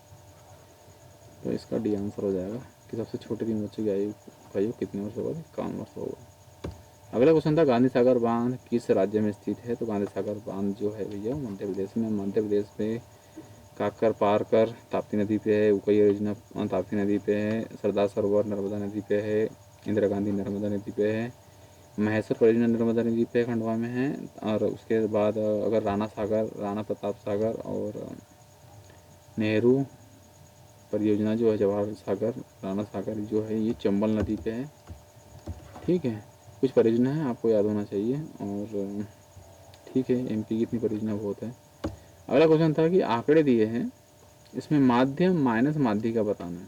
S1: तो इसका डी आंसर हो जाएगा कि सबसे छोटे 3 बच्चों की आयु कितने वर्ष होगा? 51 वर्ष होगा। अगला क्वेश्चन था गांधी सागर बांध किस राज्य में स्थित है? तो गांधी सागर बांध जो है भैया मध्य प्रदेश में। मध्य प्रदेश में काकर पारकर ताप्ती नदी पे है, उकई योजना ताप्ती नदी पे है, सरदार सरोवर नर्मदा नदी पे है, इंदिरा गांधी नर्मदा नदी पे है, महेश्वर परियोजना नर्मदा नदी पे खंडवा में है। और उसके बाद अगर राणा सागर, राणा प्रताप सागर और नेहरू परियोजना जो है जवाहर सागर, राणा सागर जो है ये चंबल नदी पे है। ठीक है, कुछ परियोजना है आपको याद होना चाहिए। और ठीक है, एमपी की इतनी परियोजना बहुत है। अगला क्वेश्चन था कि आंकड़े दिए हैं, इसमें माध्यम माइनस माध्य का बताना है।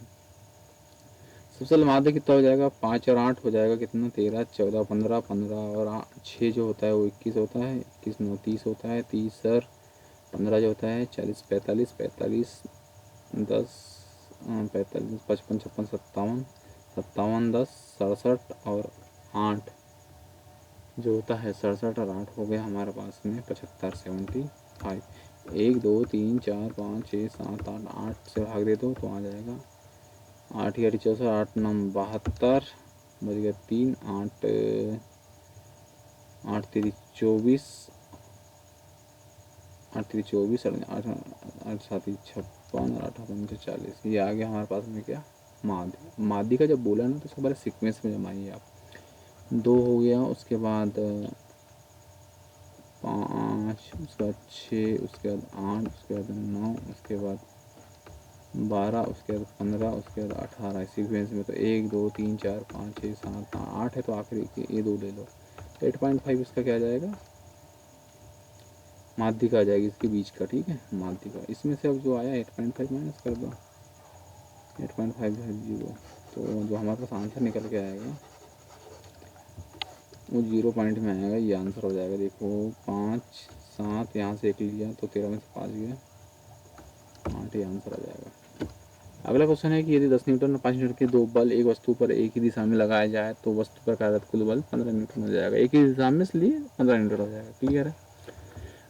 S1: सबसे पहले माध्य कितना हो जाएगा? 5 और 8 हो जाएगा कितना? 13, 14, 15, 15 और 6 जो होता है वो 21 होता है, 21 9 30 होता है, 30 और 15 जो होता है 40, 45, 45 10 45, 55, 56, 57, 57 10 67 और 8 जो होता है 67 और 8 हो गया हमारे पास में 75, 75। 1 2 3 4 5 6 7 8, 8 से भाग दे दो तो आ जाएगा 8 या 64, 8 9 72, बच गया 3, 8 8 3 24, 8 3 24, 8 8 7 56 और 8 5 40। ये आ गया हमारे पास में क्या? माध्य। माध्य का जब बोला ना तो सबसे पहले सीक्वेंस में जमाइए आप। 2 हो गया, उसके बाद 5, उसके बाद 6, उसके बाद 8, उसके बाद 9, उसके बाद 12, उसके बाद 15, उसके बाद 18 सीक्वेंस में। तो 1 2 3 4 5 6 7 8 है, तो आखिरी ये 2 ले लो। 8.5 इसका क्या आ जाएगा? माध्य का आ जाएगी, इसके बीच का। ठीक है, माध्य का। इसमें से अब जो आया 8.5 माइनस कर दो, 8.5 है 0। तो जो हमारे पास आंसर निकल के आएगा वो 0 पॉइंट में आएगा। ये आंसर हो जाएगा। देखो 5 7 यहाँ से 1 लिया तो 13 में से 5 गया 8, ये आंसर आ जाएगा। अगला क्वेश्चन है कि यदि 10 न्यूटन और 5 न्यूटन के 2 बल एक वस्तु पर एक ही दिशा में लगाया जाए तो वस्तु पर कार्यरत कुल बल 15 न्यूटन हो जाएगा। एक ही दिशा में इसलिए 15 न्यूटन हो जाएगा। क्लियर है?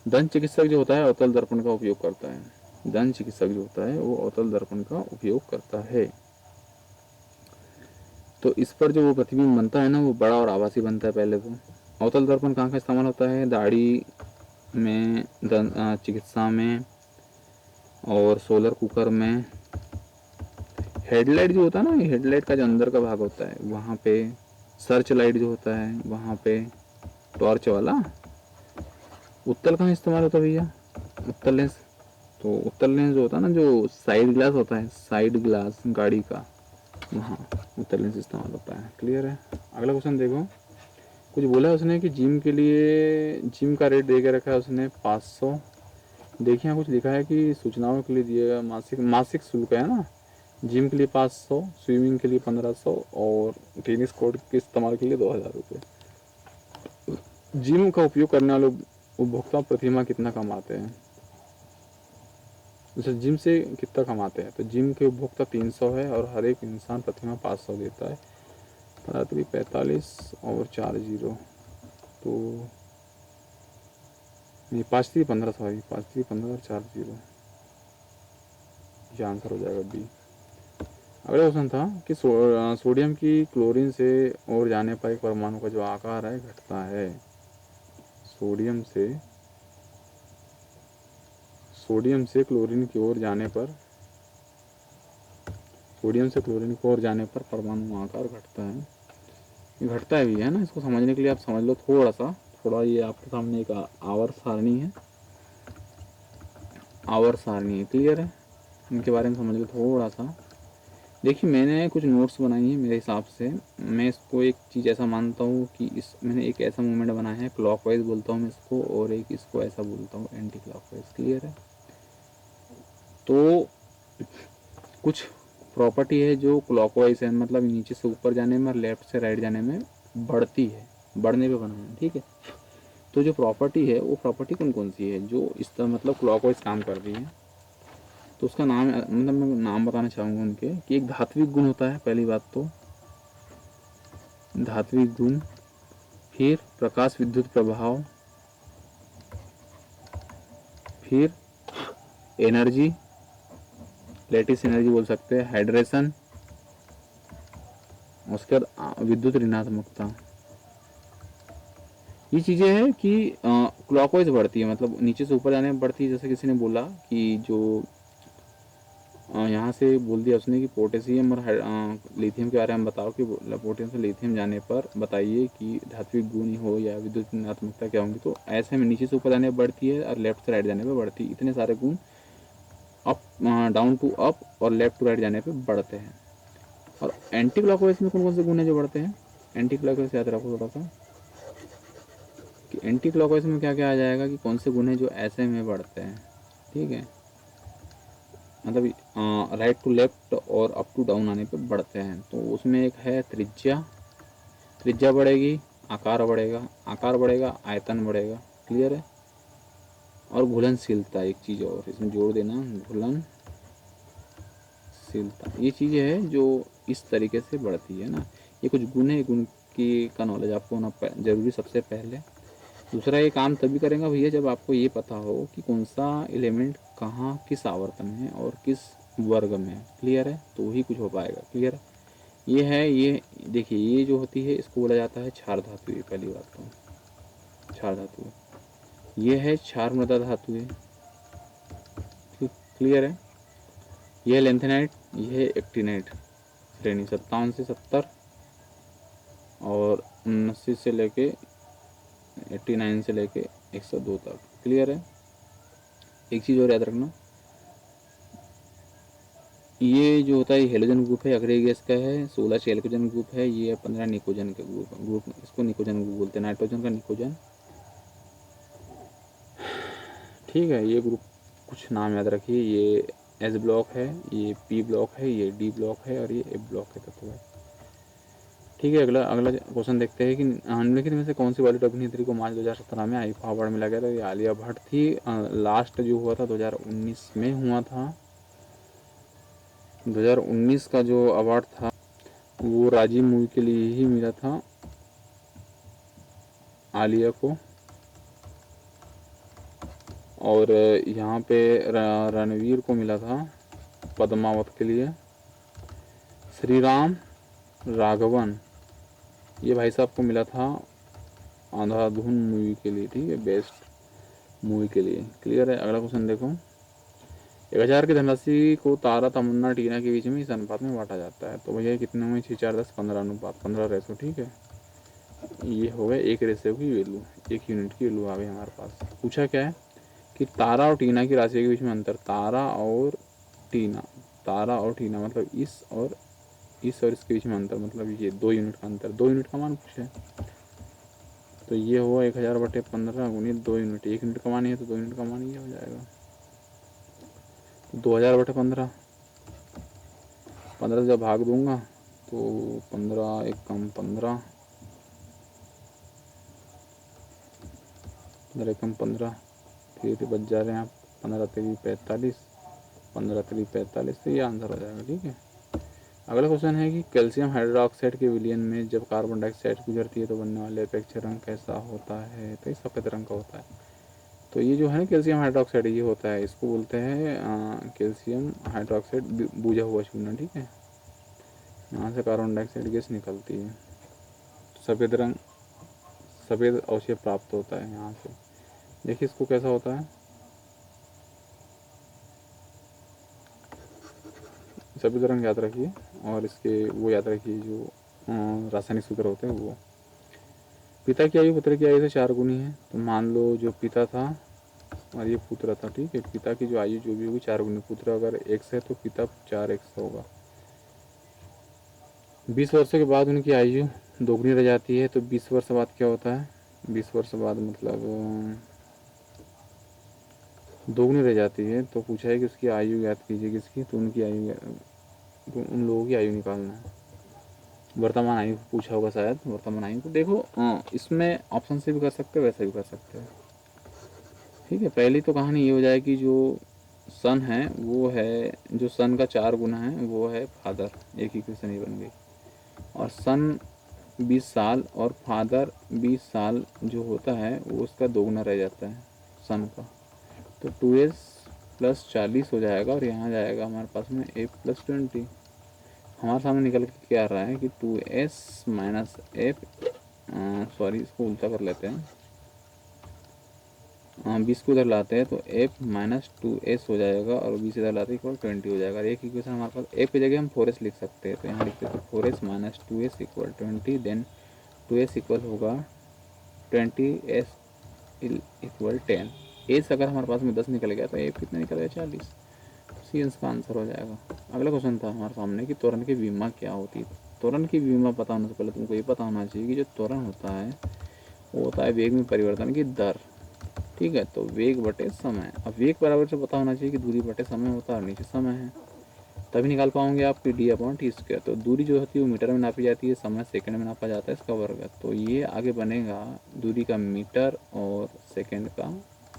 S1: दंत चिकित्सक जो होता है अवतल दर्पण का उपयोग करता है। दंत चिकित्सक जो होता है वो अवतल दर्पण का उपयोग करता है। तो इस पर जो वो प्रतिबिंब बनता है ना वो बड़ा और आभासी बनता है। पहले तो अवतल दर्पण कहाँ का इस्तेमाल होता है? दाढ़ी में, चिकित्सा में और सोलर कुकर में। हेडलाइट जो होता है ना, हेडलाइट का जो अंदर का भाग होता है वहाँ पे, सर्च लाइट जो होता है वहाँ पे, टॉर्च वाला। उत्तल कहाँ इस्तेमाल होता है भैया? उत्तल लेंस। तो उत्तल लेंस जो होता है ना, जो साइड ग्लास होता है, साइड ग्लास गाड़ी का, वहाँ उत्तल लेंस इस्तेमाल होता है। क्लियर है? अगला क्वेश्चन देखो, कुछ बोला है उसने कि जिम के लिए, जिम का रेट दे के रखा है उसने 500। देखिए यहाँ कुछ लिखा है कि सूचनाओं के लिए दिएगा मासिक शुल्क है ना। जिम के लिए 500, स्विमिंग के लिए 1500 और टेनिस कोर्ट के इस्तेमाल के लिए 2000 रुपये। जिम का उपयोग करने वाले उपभोक्ता प्रतिमाह कितना कमाते हैं? जैसे जिम से कितना कमाते हैं, तो जिम के उपभोक्ता 300 है और हर एक इंसान प्रतिमाह 500 देता है। 45 और 4 0, तो नहीं 5 3 15, सॉरी 5 3 15 और 4 0, ये आंसर हो जाएगा बी। अगला क्वेश्चन था कि सोडियम की क्लोरीन से ओर जाने पर एक परमाणु का जो आकार है घटता है। सोडियम से क्लोरीन की ओर जाने पर, सोडियम से क्लोरीन की ओर जाने पर परमाणु आकार घटता है। ये घटता है भी है ना, इसको समझने के लिए आप समझ लो थोड़ा सा। थोड़ा ये आपके सामने एक आवर्त सारणी है, आवर्त सारणी है। क्लियर है? इनके बारे में समझ लो थोड़ा सा। देखिए मैंने कुछ नोट्स बनाई हैं मेरे हिसाब से। मैं इसको एक चीज़ ऐसा मानता हूँ कि मैंने एक ऐसा मूवमेंट बनाया है, क्लॉकवाइज बोलता हूँ मैं इसको, और एक इसको ऐसा बोलता हूँ एंटी क्लॉकवाइज। क्लियर है? तो कुछ प्रॉपर्टी है जो क्लॉकवाइज है, मतलब नीचे से ऊपर जाने में और लेफ्ट से राइट जाने में बढ़ती है, बढ़ने पे बना है। ठीक है? तो जो प्रॉपर्टी है वो प्रॉपर्टी कौन कौन सी है जो इस तरह मतलब क्लॉकवाइज काम कर रही है? तो उसका नाम मतलब मैं नाम बताना चाहूँगा उनके कि एक धात्विक गुण होता है, पहली बात तो धात्विक गुण, फिर प्रकाश विद्युत प्रभाव, फिर एनर्जी, लेटिस एनर्जी बोल सकते हैं, हाइड्रेशन, उसके बाद विद्युत ऋणात्मकता। ये चीज़ें हैं कि क्लॉकवाइज बढ़ती है, मतलब नीचे से ऊपर जाने में बढ़ती है। जैसे किसी ने बोला कि जो यहाँ से बोल दिया उसने कि पोटेशियम और लिथियम के बारे में बताओ कि पोटेशियम से लिथियम जाने पर बताइए कि धात्विक गुण हो या विद्युत ऋणात्मकता क्या होंगी। तो ऐसे में नीचे से ऊपर जाने पर बढ़ती है और लेफ्ट से राइट जाने पर बढ़ती है। इतने सारे गुण अप डाउन टू अप और लेफ्ट टू राइट जाने पर बढ़ते हैं। और एंटी क्लॉकवाइज में कौन कौन से गुण है जो बढ़ते हैं? एंटी क्लॉकवाइज याद रखो थोड़ा सा कि एंटी क्लॉकवाइज में क्या क्या आ जाएगा कि कौन से गुण है जो ऐसे में बढ़ते हैं। ठीक है, मतलब राइट टू लेफ्ट और अप टू डाउन आने पे बढ़ते हैं। तो उसमें एक है त्रिज्या, त्रिज्या बढ़ेगी, आकार बढ़ेगा, आकार बढ़ेगा, आयतन बढ़ेगा। क्लियर है? और घुलनशीलता एक चीज़ और इसमें जोड़ देना, घुलनशीलता। ये चीज़ें है जो इस तरीके से बढ़ती है ना। ये कुछ गुण है, गुण की का नॉलेज आपको होना जरूरी सबसे पहले। दूसरा, ये काम तभी करेगा भैया जब आपको ये पता हो कि कौन सा एलिमेंट कहाँ किस आवर्तन में और किस वर्ग में है। क्लियर है? तो वही कुछ हो पाएगा। क्लियर है? ये है, ये देखिए, ये जो होती है इसको बोला जाता है क्षार धातु। पहली बात तो क्षार धातु, ये है क्षार मृदा धातु है। क्लियर है? यह लेंथेनाइट, यह एक्टिनाइट श्रेणी 57 से 70 और 79 से लेके 89 से लेके 102 तक। क्लियर है? एक चीज़ और याद रखना, ये जो होता है हेलोजन ग्रुप है, अग्रेय गैस का है, 16 चैल्कोजन ग्रुप है, ये 15 निकोजन का ग्रुप, इसको निकोजन ग्रुप बोलते हैं, नाइट्रोजन का निकोजन। ठीक है, ये ग्रुप कुछ नाम याद रखिए, ये एस ब्लॉक है, ये पी ब्लॉक है, ये डी ब्लॉक है और ये एफ ब्लॉक के तत्व है। ठीक है, अगला अगला क्वेश्चन देखते हैं कि निम्नलिखित में से कौन सी बॉलीवुड अभिनेत्री को मार्च 2017 में आईफा अवार्ड मिला गया था? ये आलिया भट्ट थी। लास्ट जो हुआ था 2019 में हुआ था। 2019 का जो अवार्ड था वो राजी मूवी के लिए ही मिला था आलिया को। और यहाँ पे रणवीर को मिला था पद्मावत के लिए। श्री राम राघवन, ये भाई साहब को मिला था अंधाधुन मूवी के लिए। ठीक है, बेस्ट मूवी के लिए। क्लियर है? अगला क्वेश्चन देखो, 1000 की धनराशि को तारा, तमन्ना, टीना के बीच में इस अनुपात में बांटा जाता है। तो भैया कितने में? 6, 4, 10, 15 अनुपात, 15 रेसो। ठीक है, ये हो गया एक रेशो की वैल्यू, एक यूनिट की वैल्यू आ गई हमारे पास। पूछा क्या है कि तारा और टीना की राशि के बीच में अंतर, तारा और टीना, तारा और टीना मतलब इस और इसके बीच में अंतर, मतलब ये 2 यूनिट का अंतर, 2 यूनिट का मान पूछे। तो ये हुआ 1000/15 गुणित 2 यूनिट, 1 यूनिट का मान है तो 2 यूनिट का मान ये हो जाएगा 2000/15। 15 जब भाग दूंगा तो 15 एक कम 15, 15 कम 15, फिर बच जा रहे हैं आप 15 3 45, 15 3 45। तो ये आंसर हो जाएगा। ठीक है, अगला क्वेश्चन है कि कैल्शियम हाइड्रोक्साइड के विलयन में जब कार्बन डाइऑक्साइड गुजरती है तो बनने वाले अपेक्ष रंग कैसा होता है? तो ये सफ़ेद रंग का होता है। तो ये जो है कैल्शियम हाइड्रोक्साइड ये होता है, इसको बोलते हैं कैल्शियम हाइड्रोक्साइड बूझा हुआ चूना। ठीक है, यहाँ से कार्बन डाइऑक्साइड गैस निकलती है, सफ़ेद रंग, सफ़ेद अवशेष प्राप्त होता है यहाँ से। देखिए इसको कैसा होता है, सफ़ेद रंग याद रखिए और इसके वो याद रखिए जो रासायनिक सूत्र होते हैं वो। पिता की आयु पुत्र की आयु से 4 गुनी है। तो मान लो जो पिता था और ये पुत्र था। ठीक है, पिता की जो आयु जो भी होगी 4 गुनी, पुत्र अगर x है तो पिता 4x होगा। 20 वर्षों के बाद उनकी आयु दोगुनी रह जाती है। तो 20 वर्ष बाद क्या होता है? 20 वर्ष बाद मतलब दोगुनी रह जाती है। तो पूछा है कि उसकी आयु याद कीजिए किसकी, तो उनकी आयु, तो उन लोगों की आयु निकालना है। वर्तमान आयु पूछा होगा शायद, वर्तमान आयु। तो देखो इसमें ऑप्शन से भी कर सकते हो, वैसे भी कर सकते हो। ठीक है, पहली तो कहानी ये हो जाएगी जो सन है वो है, जो सन का 4 गुना है वो है फादर, एक इक्वेशन ये बन गई। और सन 20 साल और फादर 20 साल जो होता है वो उसका 2 गुना रह जाता है सन का। तो 2s + 40 हो जाएगा और यहाँ जाएगा हमारे पास में f + 20। हमारे सामने निकल के क्या आ रहा है कि 2s - f, सॉरी इसको उल्टा कर लेते हैं, 20 को इधर लाते हैं तो f - 2s हो जाएगा और 20 इधर लाते इक्वल 20 हो जाएगा। एक इक्वेशन हमारे पास f की जगह हम 4s लिख सकते हैं, तो यहाँ लिखते हैं तो 4s - 2s equal 20, then 2s equal होगा 20s इक्वल 10। एस अगर हमारे पास में 10 निकल गया तो f कितना निकल गया 40। सी इसका आंसर हो जाएगा। अगला क्वेश्चन था हमारे सामने कि त्वरण की विमा क्या होती है। त्वरण की विमा पता होने से पहले तुमको ये पता होना चाहिए कि जो त्वरण होता है वो होता है वेग में परिवर्तन की दर। ठीक है, तो वेग बटे समय। अब वेग बराबर से पता होना चाहिए कि दूरी बटे समय होता है और नीचे समय है, तभी निकाल पाओगे आप कि d/t²। तो दूरी जो होती है वो मीटर में नापी जाती है, समय सेकंड में नापा जाता है, इसका वर्ग। तो ये आगे बनेगा दूरी का मीटर और सेकंड का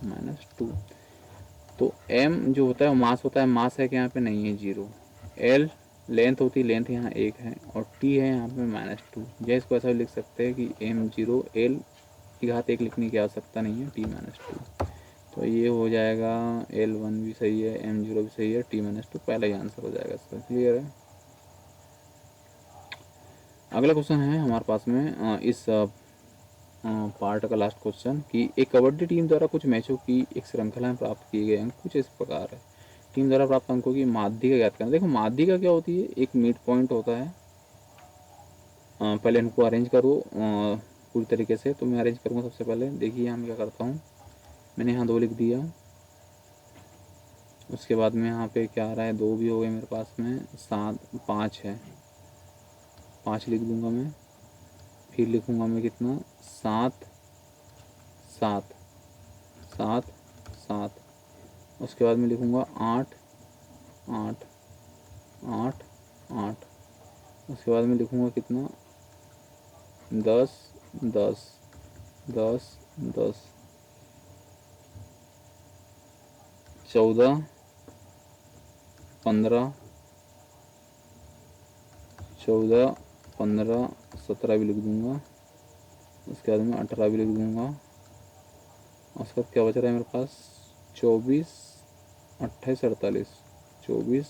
S1: -2। तो m जो होता है वो मास होता है, मास है कि यहाँ पे नहीं है 0। l लेंथ होती है, लेंथ यहाँ 1 है और t है यहाँ पे -2। या इसको ऐसा भी लिख सकते हैं कि m0 l की घात 1 लिखने की आवश्यकता नहीं है, t-2। तो ये हो जाएगा L1 भी सही है, M0 भी सही है, t-2 पहला ही आंसर हो जाएगा इसका। क्लियर है। अगला क्वेश्चन है हमारे पास में इस पार्ट का लास्ट क्वेश्चन कि एक कबड्डी टीम द्वारा कुछ मैचों की एक श्रृंखला में प्राप्त किए गए अंक कुछ इस प्रकार है। टीम द्वारा प्राप्त अंकों की माध्यिका ज्ञात करना। देखो माध्यिका क्या होती है, एक मिड पॉइंट होता है। पहले इनको अरेंज करो पूरी तरीके से। तो मैं अरेंज करूँगा सबसे पहले। देखिए यहाँ मैं क्या करता हूँ, मैंने यहाँ 2 लिख दिया। उसके बाद में यहाँ पे क्या आ रहा है, 2 भी हो गए मेरे पास में, 7 5 है, 5 लिख दूंगा मैं। फिर लिखूंगा मैं कितना, 7 7 7 7। उसके बाद में लिखूंगा 8 8 8 8। उसके बाद में लिखूंगा कितना, 10 10 10 10, 14 15 14 15 17 भी लिख दूंगा। उसके बाद में 18 भी लिख दूंगा। उसके बाद क्या बच रहा है मेरे पास, 24 28 48, 24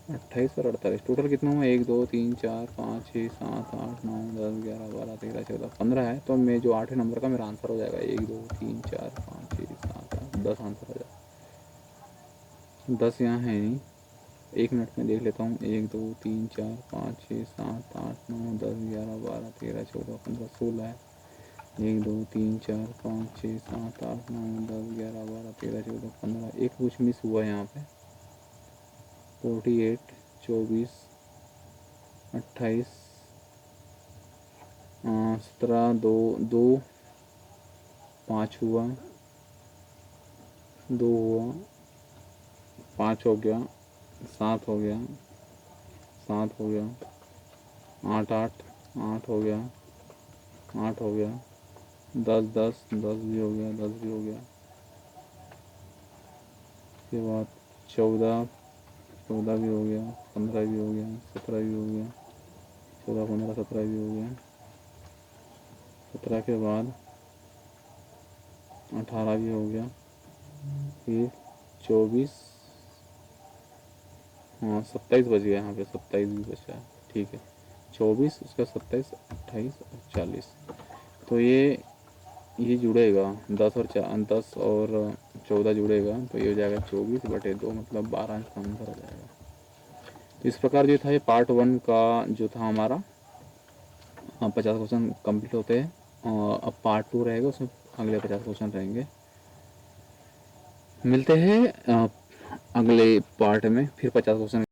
S1: 28 और 48। टोटल कितना हुआ, 1 2 3 4 5 6 7 8 9 10 11 12 13 14 15 है। तो मैं जो 8वें नंबर का मेरा आंसर हो जाएगा, 1 2 3 4 5 6 7 8 10 आंसर हो जाएगा। 10 यहाँ है नहीं, 1 मिनट में देख लेता हूँ। 1 2 3 4 5 6 7 8 9 10 11 12 13 14 15 16 है। 1 2 3 4 5 6 7 8 9 10 11 12 13 14 15। एक कुछ मिस हुआ है यहाँ पे, 48 24 28 17 2 2 5 हुआ, 2 हुआ, 5 हो गया, 7 हो गया, 7 हो गया, 8 8 8 हो गया, 8 हो गया, 10 10 10 भी हो गया, 10 भी हो गया। उसके बाद 14 14 भी हो गया, 15 भी हो गया, 17 भी हो गया, 14 15 17 भी हो गया। 17 के बाद 18 भी हो गया, फिर 24, हाँ 27 बच गया यहाँ पे, 27 भी बचा है। ठीक है, 24 उसका 27 28 और 40। तो ये जुड़ेगा 10 और 14 जुड़ेगा तो ये हो जाएगा 24/2, मतलब 12 अंक का आंसर हो जाएगा। तो इस प्रकार जो था ये पार्ट 1 का जो था हमारा 50 क्वेश्चन कंप्लीट होते हैं। और अब पार्ट 2 रहेगा, उसमें अगले 50 क्वेश्चन रहेंगे। मिलते हैं अगले पार्ट में फिर 50 क्वेश्चन